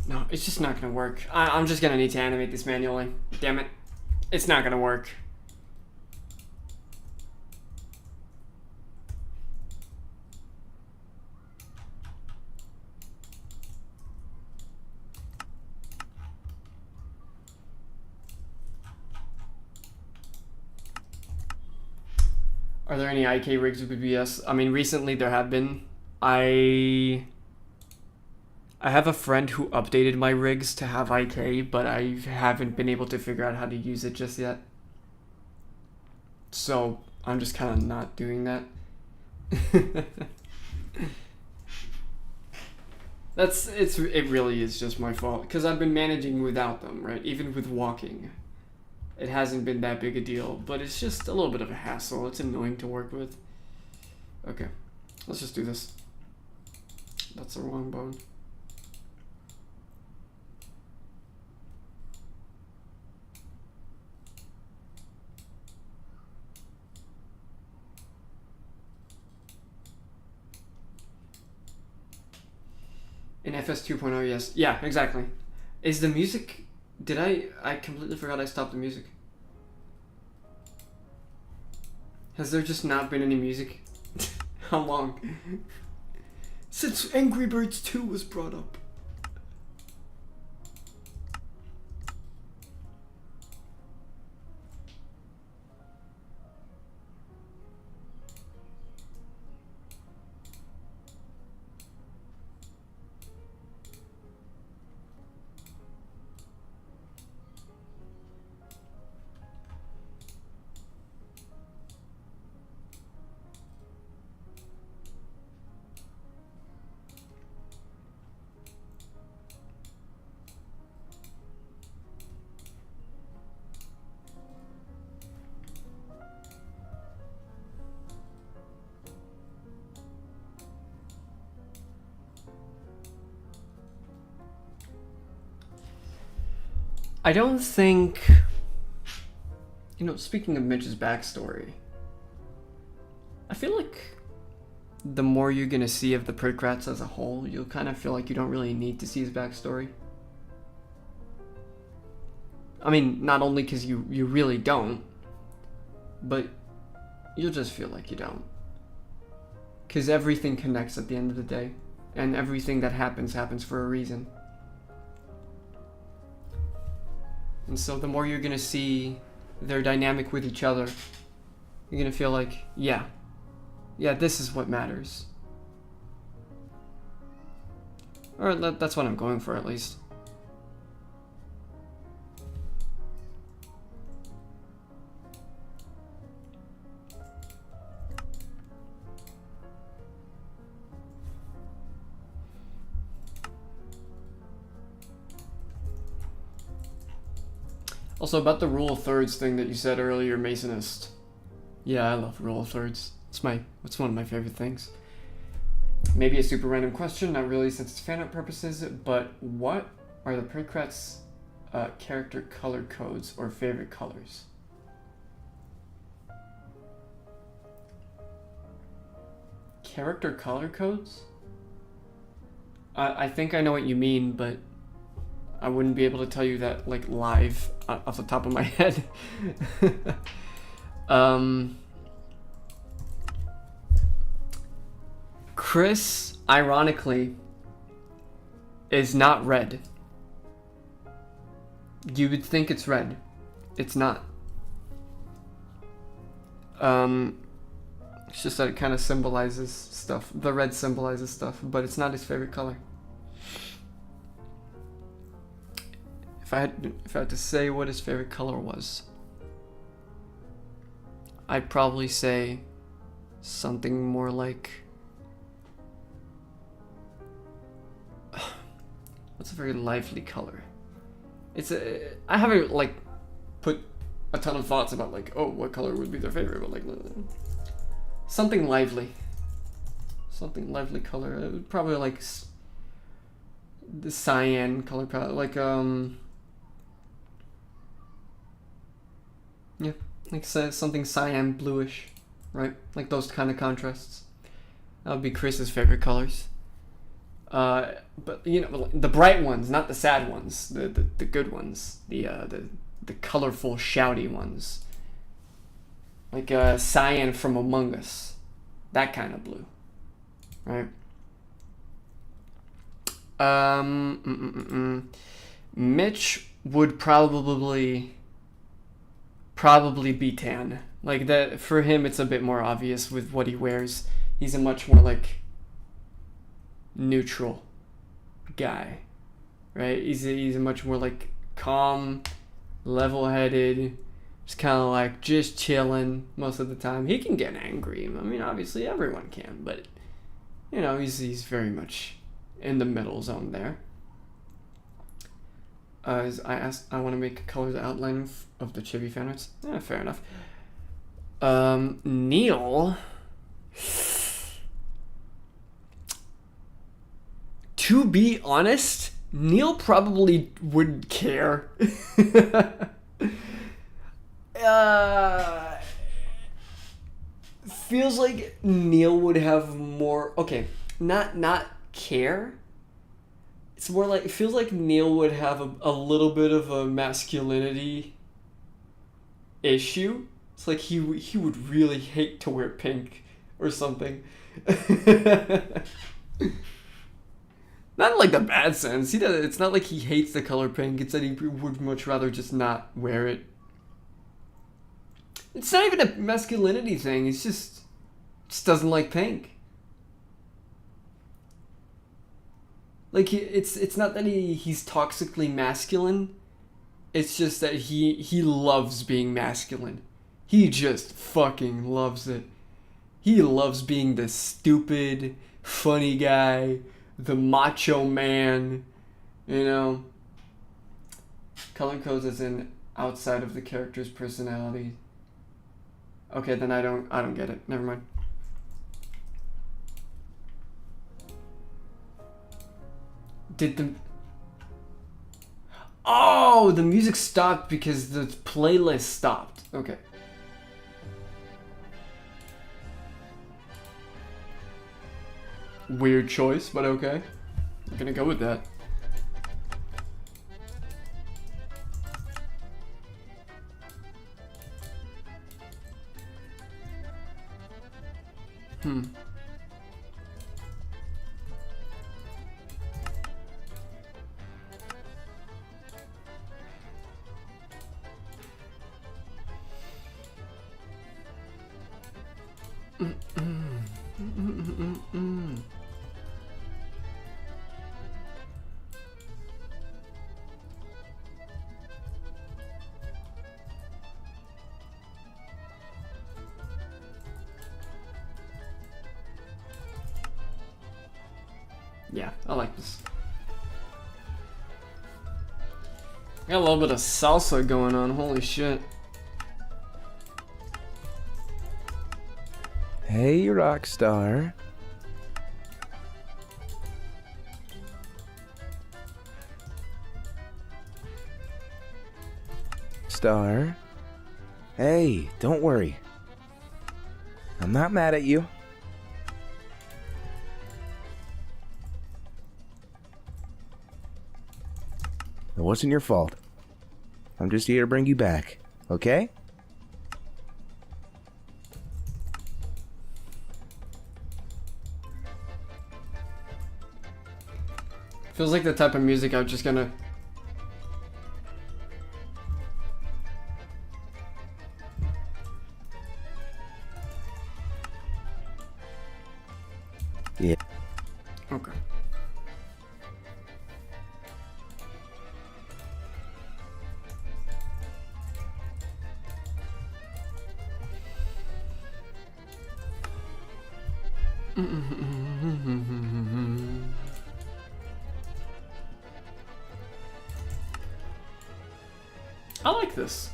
No, it's just not gonna work. I'm just gonna need to animate this manually. Damn it. It's not gonna work. Are there any IK rigs with BBS? I mean, recently there have been. I have a friend who updated my rigs to have IK, but I haven't been able to figure out how to use it just yet. So I'm just kind of not doing that. It really is just my fault because I've been managing without them, right? Even with walking. It hasn't been that big a deal, but it's just a little bit of a hassle. It's annoying to work with. Okay, let's just do this. That's the wrong bone. In FS 2.0, yes. Yeah, exactly. Is the music... Did I completely forgot I stopped the music. Has there just not been any music? How long? Since Angry Birds 2 was brought up. I don't think... You know, speaking of Mitch's backstory, I feel like the more you're gonna see of the Pritkrats as a whole, you'll kind of feel like you don't really need to see his backstory. I mean, not only because you really don't, but you'll just feel like you don't. Because everything connects at the end of the day, and everything that happens for a reason. And so the more you're gonna see their dynamic with each other, you're gonna feel like, yeah, this is what matters. Or that's what I'm going for, at least. Also, about the rule of thirds thing that you said earlier, Masonist. Yeah, I love rule of thirds. It's one of my favorite things. Maybe a super random question, not really since it's fan art purposes, but what are the Pritkrats' character color codes or favorite colors? Character color codes? I think I know what you mean, but I wouldn't be able to tell you that, like, live off the top of my head. Chris, ironically, is not red. You would think it's red. It's not. It's just that it kind of symbolizes stuff. The red symbolizes stuff, but it's not his favorite color. If I had to say what his favorite color was, I'd probably say something more like... What's a very lively color? I haven't, like, put a ton of thoughts about, like, oh, what color would be their favorite, but, like, something lively. Something lively color. It would probably, like, the cyan color palette, like, yeah, like something cyan bluish, right? Like those kind of contrasts. That would be Chris's favorite colors. But you know, the bright ones, not the sad ones, the good ones, the colorful, shouty ones, like Cyan from Among Us, that kind of blue, right? Mitch would probably be tan. Like that for him, it's a bit more obvious with what he wears. He's a much more like neutral guy, right? He's a much more like calm, level-headed, just kind of like just chilling most of the time. He can get angry. I mean, obviously everyone can, but you know, he's very much in the middle zone there. As I want to make colors outline of the chibi fan arts. Fair enough. Neil. To be honest, Neil probably wouldn't care. Feels like Neil would have more. Okay, not care. It's more like, it feels like Neil would have a little bit of a masculinity issue. It's like he would really hate to wear pink or something. Not in like the bad sense. It's not like he hates the color pink. It's that he would much rather just not wear it. It's not even a masculinity thing. It's just doesn't like pink. Like it's not that he's toxically masculine. It's just that he loves being masculine. He just fucking loves it. He loves being the stupid, funny guy, the macho man, you know. Color codes as in outside of the character's personality. Okay, then I don't get it. Never mind. Oh, the music stopped because the playlist stopped. Okay. Weird choice, but okay. I'm gonna go with that. Yeah, I like this. Got a little bit of salsa going on, holy shit. Hey, Rockstar. Star. Hey, don't worry. I'm not mad at you. It wasn't your fault. I'm just here to bring you back, okay? Feels like the type of music I'm just gonna... Yeah. Okay. I like this.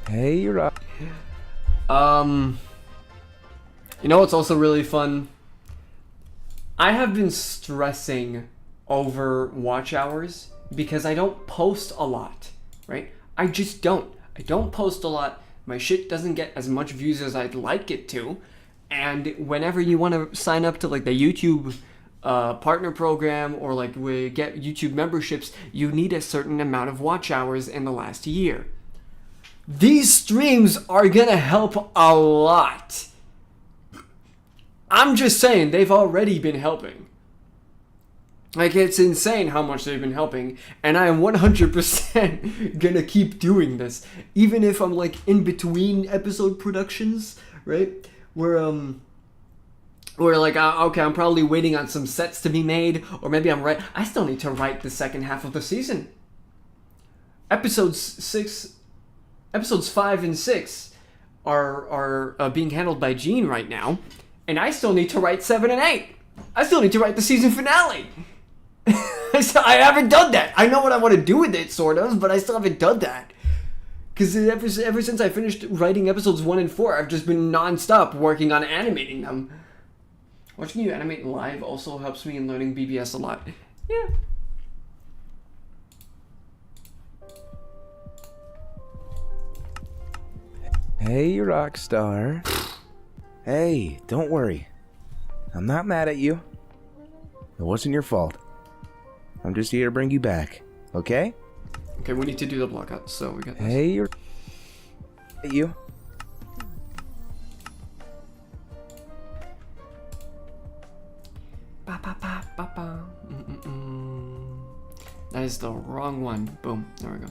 Hey, you're up. You know what's also really fun? I have been stressing over watch hours because I don't post a lot, right? I just don't. I don't post a lot. My shit doesn't get as much views as I'd like it to. And whenever you want to sign up to like the YouTube partner program or like we get YouTube memberships, you need a certain amount of watch hours in the last year. These streams are gonna help a lot. I'm just saying, they've already been helping. Like, it's insane how much they've been helping, and I am 100% gonna keep doing this, even if I'm like in between episode productions, right? Where like, okay, I'm probably waiting on some sets to be made, or maybe I still need to write the second half of the season. Episodes 5 and 6 are being handled by Gene right now, and I still need to write 7 and 8. I still need to write the season finale. I haven't done that. I know what I want to do with it, sort of, but I still haven't done that. Because ever since I finished writing episodes 1 and 4, I've just been non-stop working on animating them. Watching you animate live also helps me in learning BBS a lot. Yeah. Hey, Rockstar. Hey, don't worry. I'm not mad at you. It wasn't your fault. I'm just here to bring you back, okay? Okay, we need to do the blockout, so we got this. Hey, you. Ba, ba, ba, ba, ba. That is the wrong one. Boom. There we go.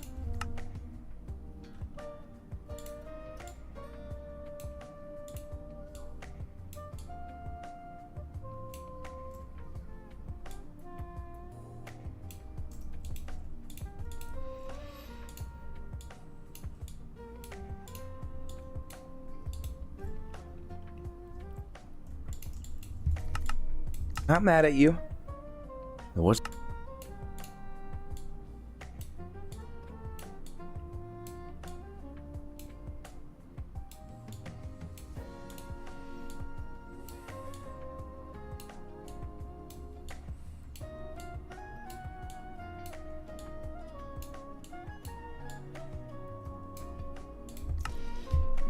Not mad at you. It was.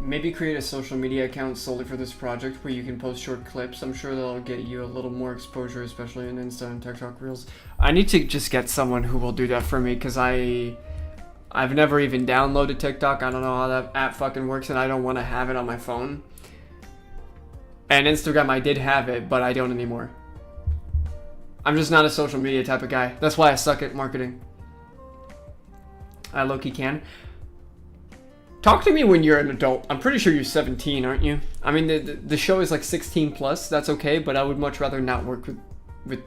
Maybe create a social media account solely for this project where you can post short clips. I'm sure that'll get you a little more exposure, especially in Insta and TikTok Reels. I need to just get someone who will do that for me because I've never even downloaded TikTok. I don't know how that app fucking works and I don't want to have it on my phone. And Instagram, I did have it, but I don't anymore. I'm just not a social media type of guy. That's why I suck at marketing. I low-key can. Talk to me when you're an adult. I'm pretty sure you're 17, aren't you? I mean, the show is like 16 plus. That's okay, but I would much rather not work with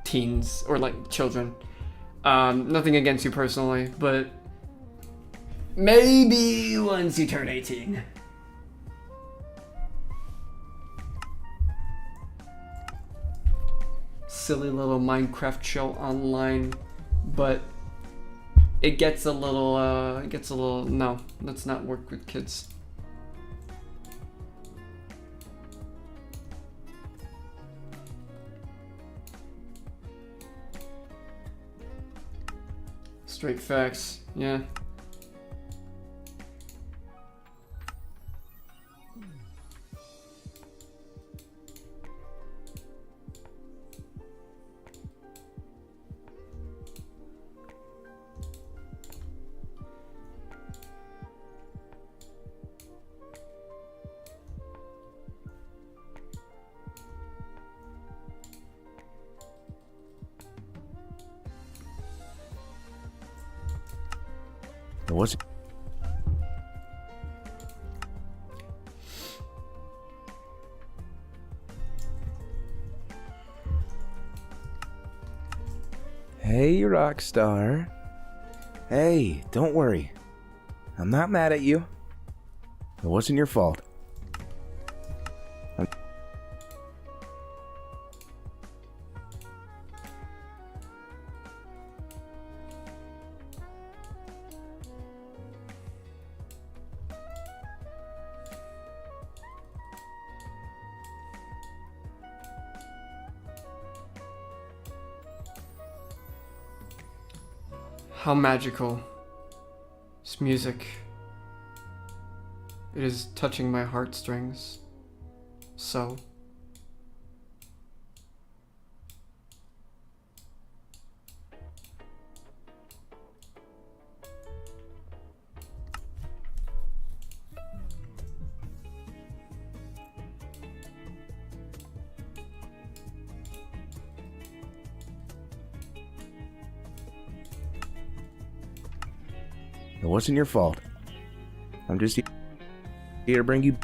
teens or like children. Nothing against you personally, but maybe once you turn 18. Silly little Minecraft show online, but it gets a little, no, let's not work with kids. Straight facts, yeah. It was. Hey, Rockstar. Hey, don't worry. I'm not mad at you. It wasn't your fault. How magical is music It is touching my heartstrings. So. It wasn't your fault. I'm just here to bring you.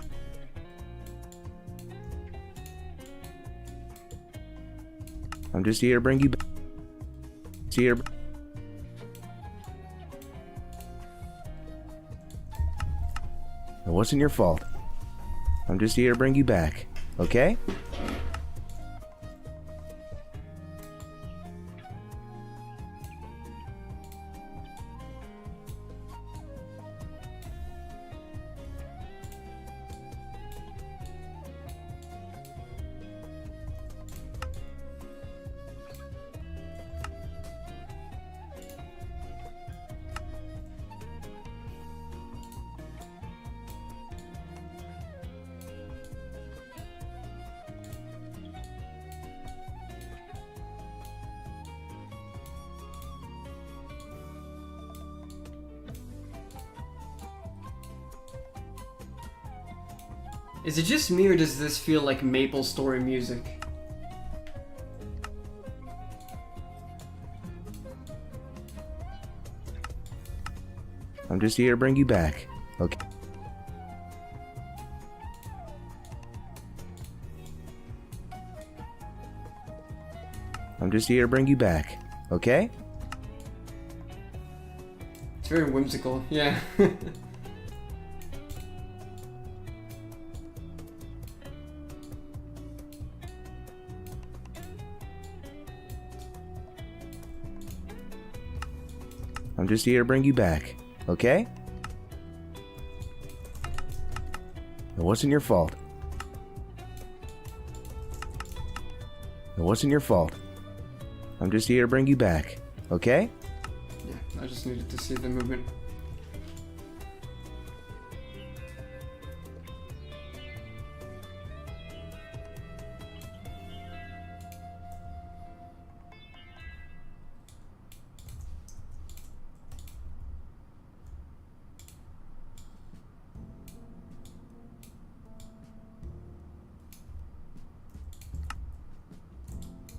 I'm just here to bring you. Here. It wasn't your fault. I'm just here to bring you back. Okay? Is it just me or does this feel like Maple Story music? I'm just here to bring you back. Okay? I'm just here to bring you back. Okay? It's very whimsical, yeah. I'm just here to bring you back. Okay? It wasn't your fault. It wasn't your fault. I'm just here to bring you back. Okay? Yeah, I just needed to see the movement.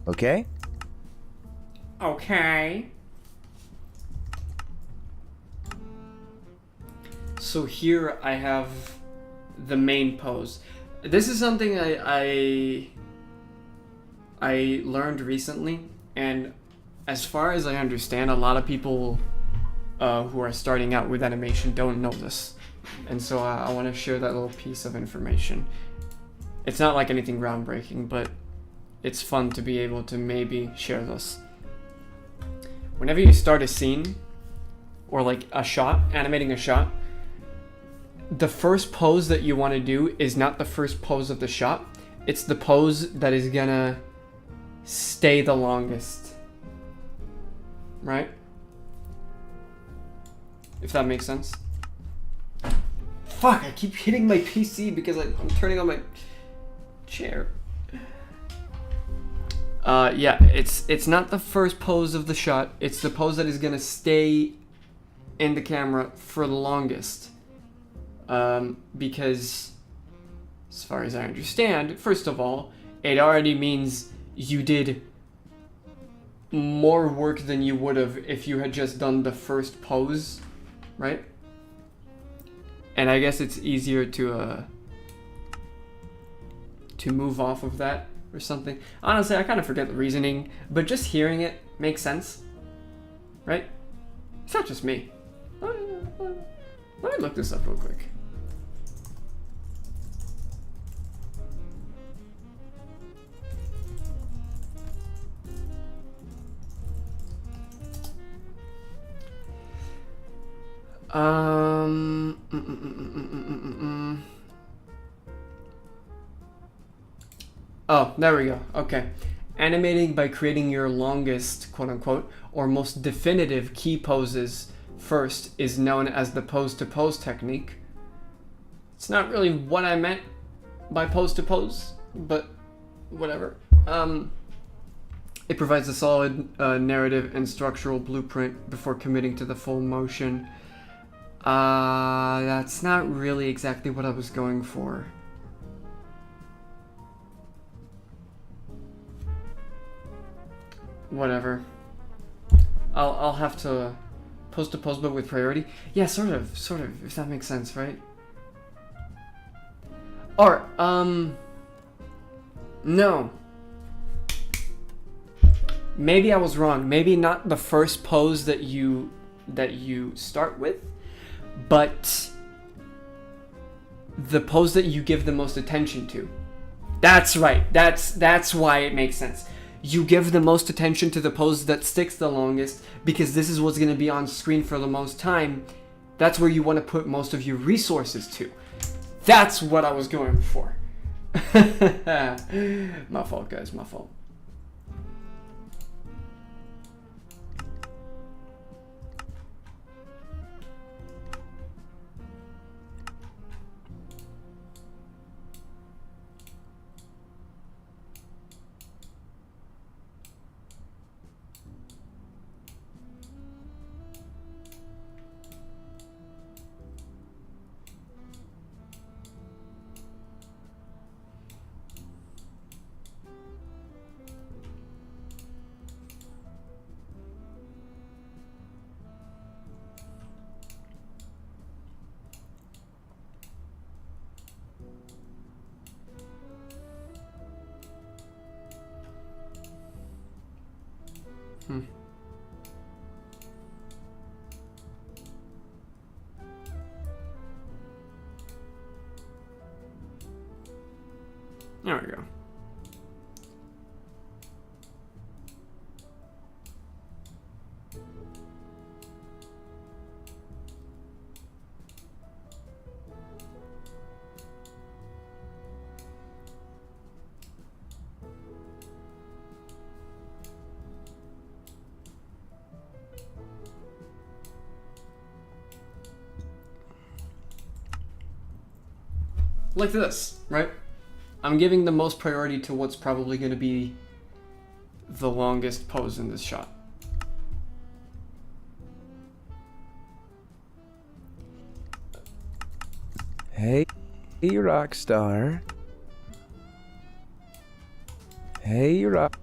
Okay? Okay. So here I have the main pose. This is something I learned recently, and as far as I understand, a lot of people who are starting out with animation don't know this. And so I want to share that little piece of information. It's not like anything groundbreaking, but it's fun to be able to maybe share this. Whenever you start a scene, or like a shot, animating a shot, the first pose that you want to do is not the first pose of the shot. It's the pose that is gonna stay the longest. Right? If that makes sense. Fuck, I keep hitting my PC because I'm turning on my chair. Yeah, it's not the first pose of the shot. It's the pose that is gonna stay in the camera for the longest. Because, as far as I understand, first of all, it already means you did more work than you would have if you had just done the first pose, right? And I guess it's easier to move off of that or something. Honestly, I kind of forget the reasoning, but just hearing it makes sense, right? It's not just me. Let me look this up real quick. Oh, there we go. Okay. Animating by creating your longest, quote unquote, or most definitive key poses first is known as the pose-to-pose technique. It's not really what I meant by pose to pose, but whatever. It provides a solid narrative and structural blueprint before committing to the full motion. That's not really exactly what I was going for. Whatever. I'll have to pose to pose, but with priority. Yeah, sort of, if that makes sense, right? Or, no. Maybe I was wrong. Maybe not the first pose that you start with, but the pose that you give the most attention to. That's right. That's why it makes sense. You give the most attention to the pose that sticks the longest because this is what's going to be on screen for the most time. That's where you want to put most of your resources to. That's what I was going for. My fault, guys. My fault. There we go. Like this, right? I'm giving the most priority to what's probably going to be the longest pose in this shot. Hey, rock star. Hey, rock.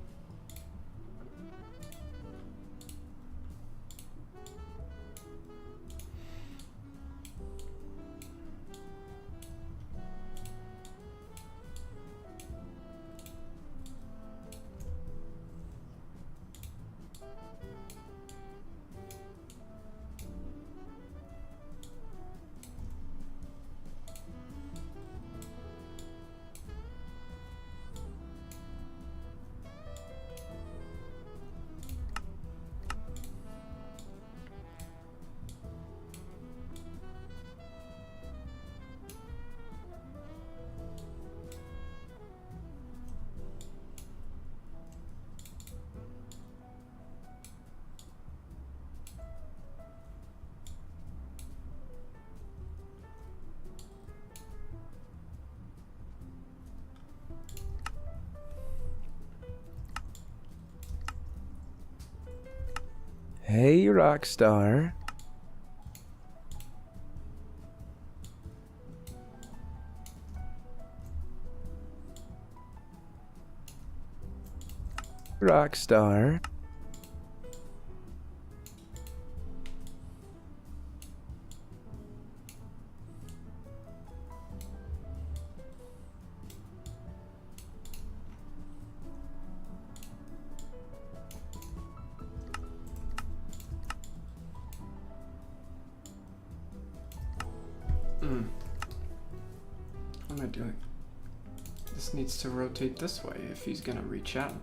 Hey, rock star. Rock star. What am I doing? This needs to rotate this way if he's gonna reach out.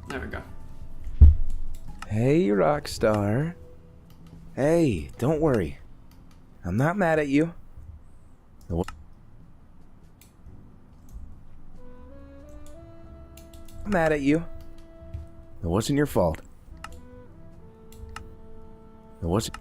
There we go. Hey, rock star. Hey, don't worry. I'm not mad at you. I'm mad at you. It wasn't your fault. It wasn't.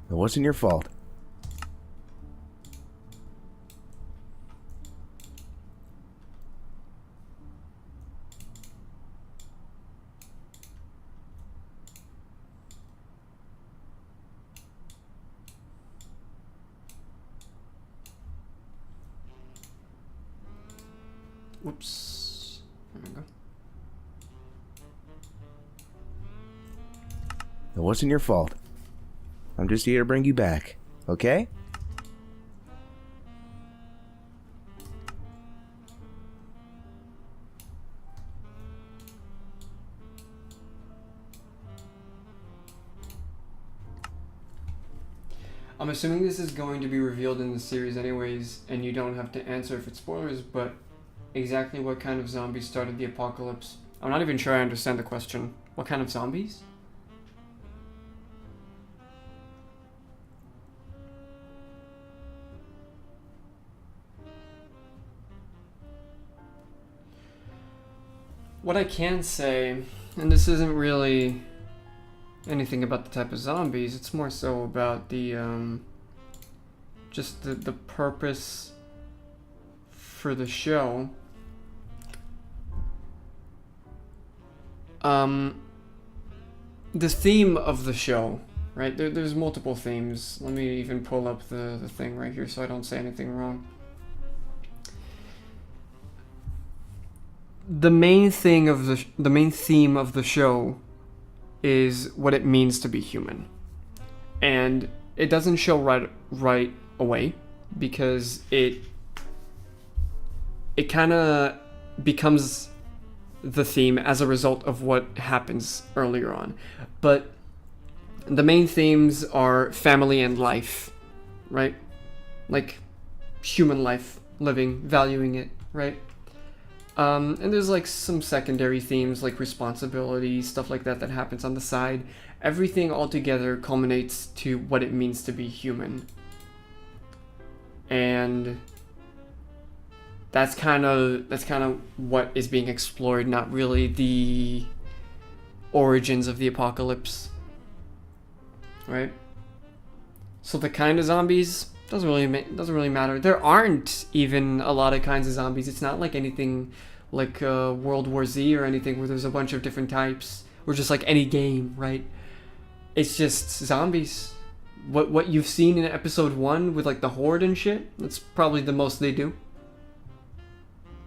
It wasn't your fault. Whoops. There we go. It wasn't your fault. I'm just here to bring you back, okay? I'm assuming this is going to be revealed in the series anyways, and you don't have to answer if it's spoilers, but exactly what kind of zombies started the apocalypse? I'm not even sure I understand the question. What kind of zombies? What I can say, and this isn't really anything about the type of zombies, it's more so about the just the purpose for the show. The theme of the show, right? There's multiple themes. Let me even pull up the thing right here so I don't say anything wrong. The main theme of the show is what it means to be human, and it doesn't show right away because it kind of becomes the theme as a result of what happens earlier on. But the main themes are family and life, right? Like human life, living, valuing it, right? And there's like some secondary themes like responsibility, stuff like that happens on the side. Everything all together culminates to what it means to be human. And that's kind of what is being explored, not really the origins of the apocalypse. Right? So the kind of zombies doesn't really matter. There aren't even a lot of kinds of zombies. It's not like anything like World War Z or anything where there's a bunch of different types, or just like any game, right? It's just zombies. What you've seen in episode 1 with like the horde and shit, that's probably the most they do.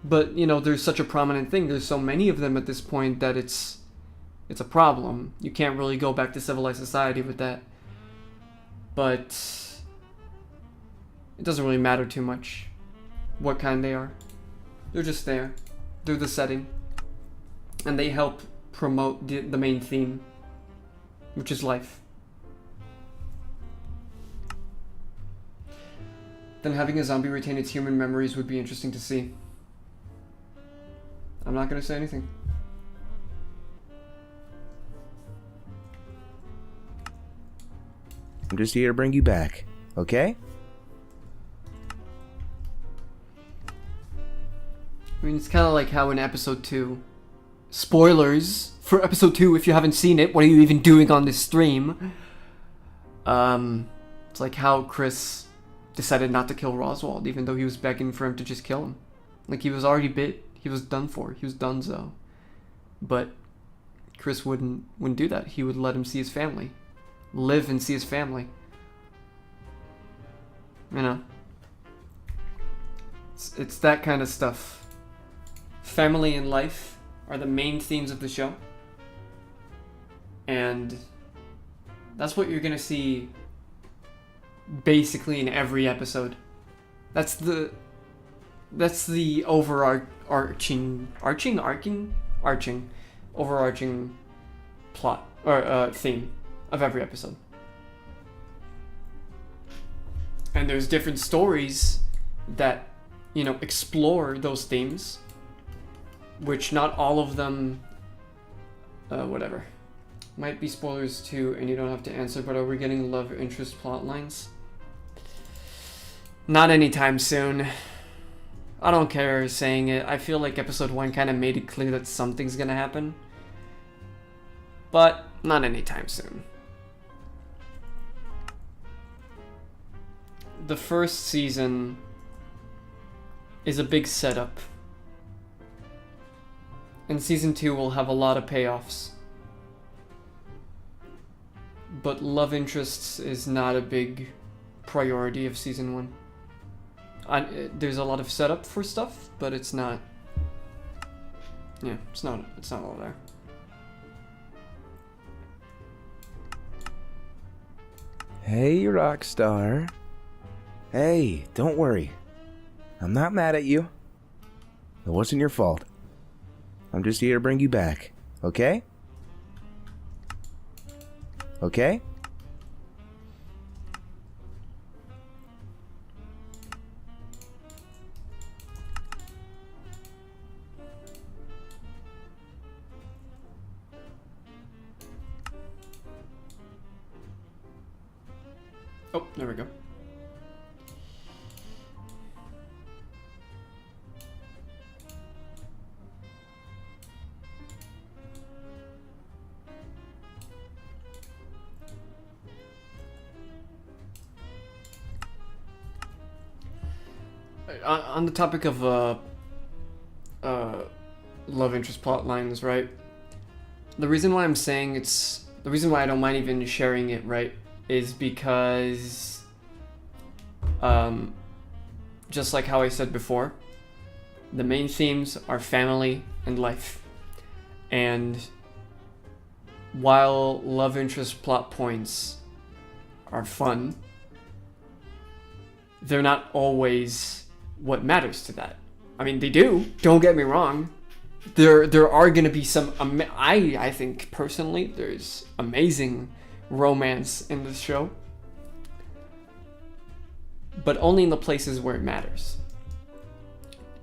But you know, there's such a prominent thing. There's so many of them at this point that it's a problem. You can't really go back to civilized society with that. But it doesn't really matter too much what kind they are. They're just there. They're the setting. And they help promote the main theme, which is life. Then having a zombie retain its human memories would be interesting to see. I'm not going to say anything. I'm just here to bring you back, okay? I mean, it's kind of like how in episode 2, spoilers for episode 2 if you haven't seen it, what are you even doing on this stream? It's like how Chris decided not to kill Roswald, even though he was begging for him to just kill him. Like, he was already bit, he was done for, he was donezo. But Chris wouldn't do that. He would let him see his family. Live and see his family. You know? It's that kind of stuff. Family and life are the main themes of the show. And that's what you're gonna see basically in every episode. That's the overarching plot or theme of every episode. And there's different stories that, you know, explore those themes, which not all of them, whatever. Might be spoilers too, and you don't have to answer, but are we getting love interest plot lines? Not anytime soon. I don't care saying it. I feel like episode 1 kind of made it clear that something's gonna happen. But not anytime soon. The first season is a big setup. And season 2 will have a lot of payoffs. But love interests is not a big priority of season 1. There's a lot of setup for stuff, but it's not. Yeah, it's not all there. Hey, Rockstar. Hey, don't worry. I'm not mad at you. It wasn't your fault. I'm just here to bring you back, okay? Okay? Oh, there we go. On the topic of love interest plot lines, right? The reason why I don't mind even sharing it, right, is because just like how I said before, the main themes are family and life. And while love interest plot points are fun, they're not always what matters to that. I mean, they do, don't get me wrong. There are going to be some I think personally there's amazing romance in this show, but only in the places where it matters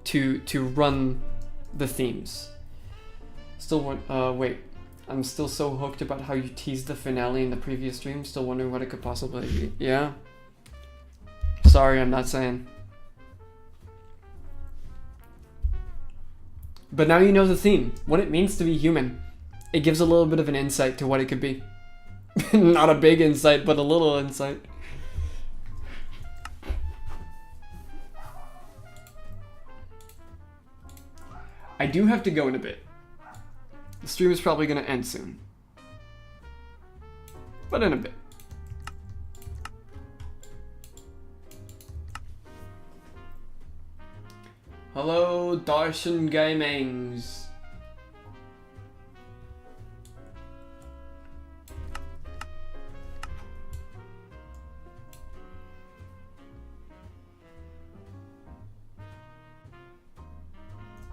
to run the themes. Wait, I'm still so hooked about how you teased the finale in the previous stream, still wondering what it could possibly be. Yeah, sorry, I'm not saying. But now you know the theme, what it means to be human. It gives a little bit of an insight to what it could be. Not a big insight, but a little insight. I do have to go in a bit. The stream is probably going to end soon. But in a bit. Hello, Darshan Gamings.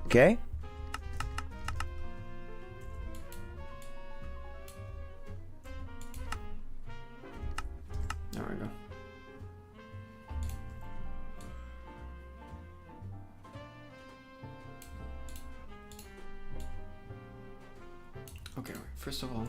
Okay? There we go. Okay, first of all,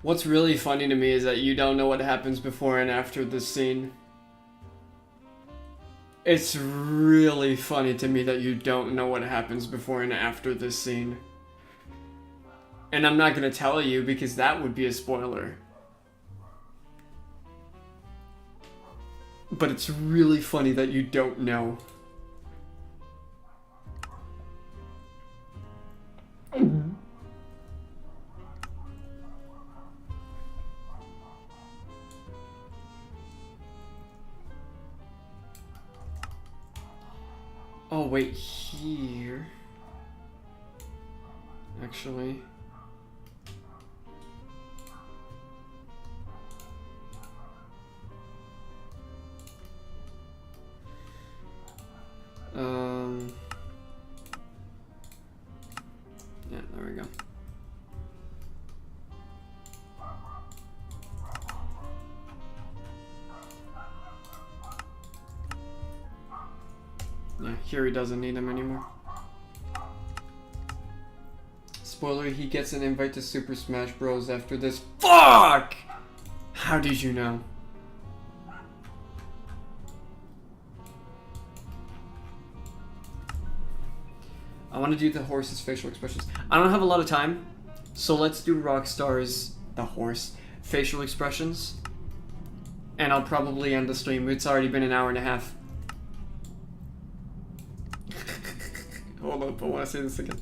What's really funny to me is that you don't know what happens before and after this scene. It's really funny to me that you don't know what happens before and after this scene. And I'm not gonna tell you because that would be a spoiler. But it's really funny that you don't know. Oh, wait, here. Actually. Yeah, there we go. Yeah, here he doesn't need him anymore. Spoiler, he gets an invite to Super Smash Bros. After this. Fuck! How did you know? I want to do the horse's facial expressions. I don't have a lot of time, so let's do Rockstar's, the horse, facial expressions. And I'll probably end the stream. It's already been an hour and a half. Hold up, I want to say this again.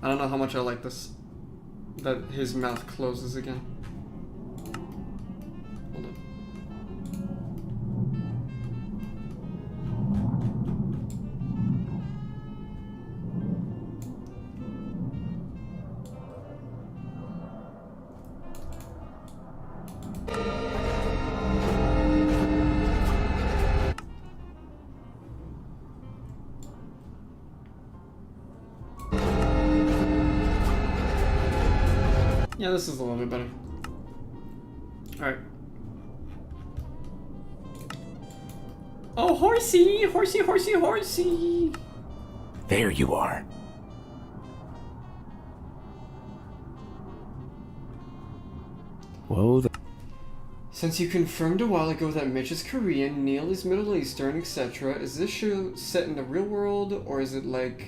I don't know how much I like this. That his mouth closes again. Hold on. Yeah, this is a little bit better. Alright. Oh, horsey! Horsey, horsey, horsey! There you are. Whoa. Since you confirmed a while ago that Mitch is Korean, Neil is Middle Eastern, etc., is this show set in the real world, or is it like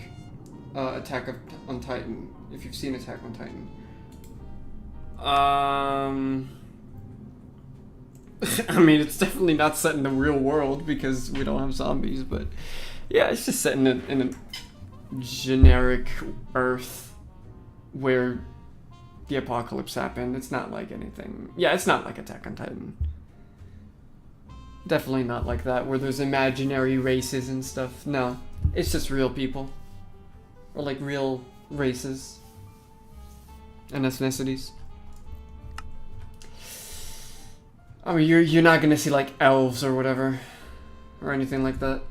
Attack on Titan? If you've seen Attack on Titan. I mean, it's definitely not set in the real world because we don't have zombies, but yeah, it's just set in a generic Earth where the apocalypse happened. It's not like anything. Yeah, it's not like Attack on Titan. Definitely not like that, where there's imaginary races and stuff. No, it's just real people. Or like real races and ethnicities. I mean, you're not gonna see like elves or whatever, or anything like that.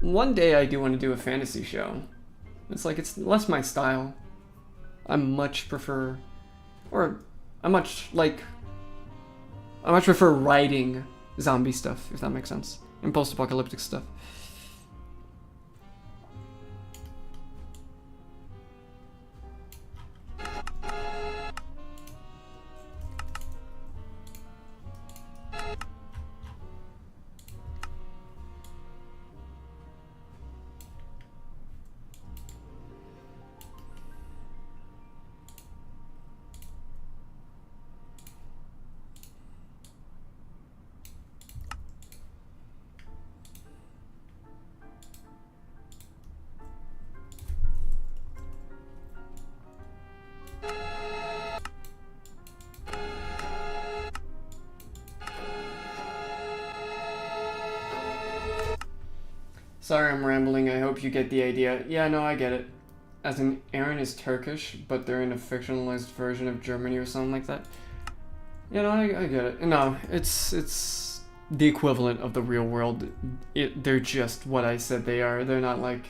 One day I do want to do a fantasy show. It's like, it's less my style. I much prefer writing zombie stuff, if that makes sense, and post-apocalyptic stuff. Sorry I'm rambling, I hope you get the idea. Yeah, no, I get it. As in, Aaron is Turkish, but they're in a fictionalized version of Germany or something like that. Yeah, no, I get it. No, it's the equivalent of the real world. They're just what I said they are. They're not like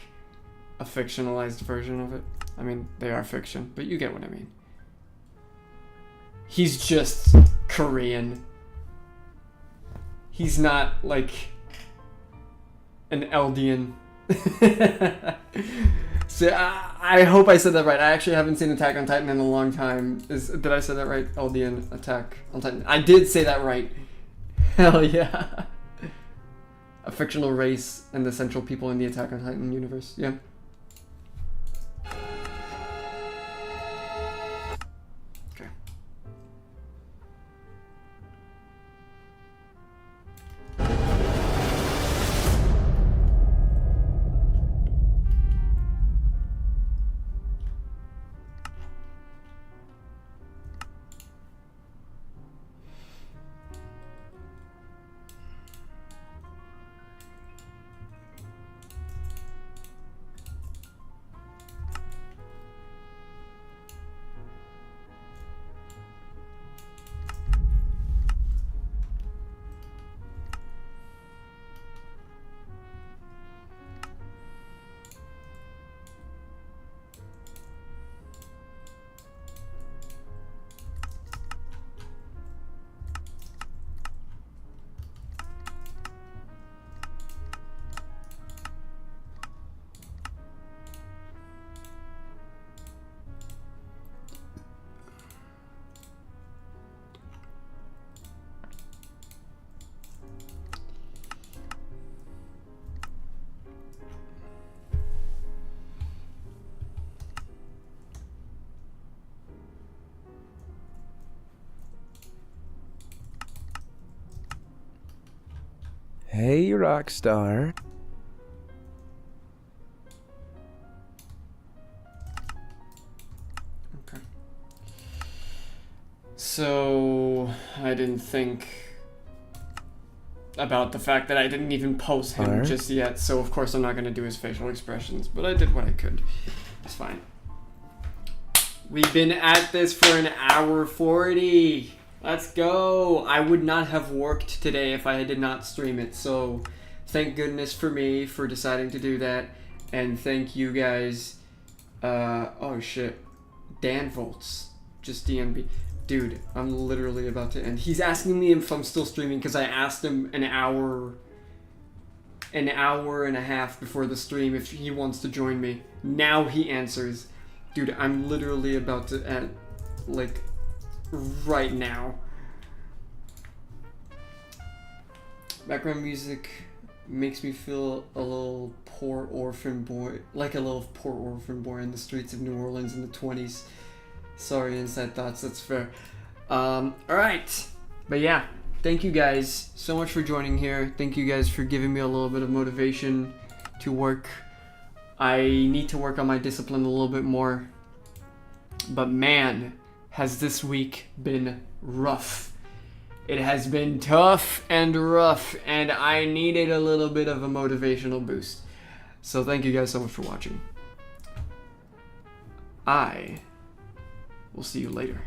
a fictionalized version of it. I mean, they are fiction, but you get what I mean. He's just Korean. He's not like an Eldian. So I hope I said that right. I actually haven't seen Attack on Titan in a long time. Did I say that right? Eldian Attack on Titan. I did say that right. Hell yeah. A fictional race and the central people in the Attack on Titan universe. Yeah. Okay. Hey, rock star. Okay. So I didn't think about the fact that I didn't even pose him Alright. just yet, so of course I'm not gonna do his facial expressions, but I did what I could. It's fine. We've been at this for an hour 40. Let's go. I would not have worked today if I did not stream it, so thank goodness for me for deciding to do that, and thank you guys. Oh shit. Dan Volts. Just DMB. Dude, I'm literally about to end. He's asking me if I'm still streaming because I asked him an hour and a half before the stream if he wants to join me. Now he answers. Dude, I'm literally about to end, like, right now. Background music makes me feel a little poor orphan boy, like a little poor orphan boy in the streets of New Orleans in the 20s. Sorry, Inside Thoughts, that's fair. Alright. But yeah, thank you guys so much for joining here. Thank you guys for giving me a little bit of motivation to work. I need to work on my discipline a little bit more. But man, has this week been rough. It has been tough and rough, and I needed a little bit of a motivational boost. So thank you guys so much for watching. I will see you later.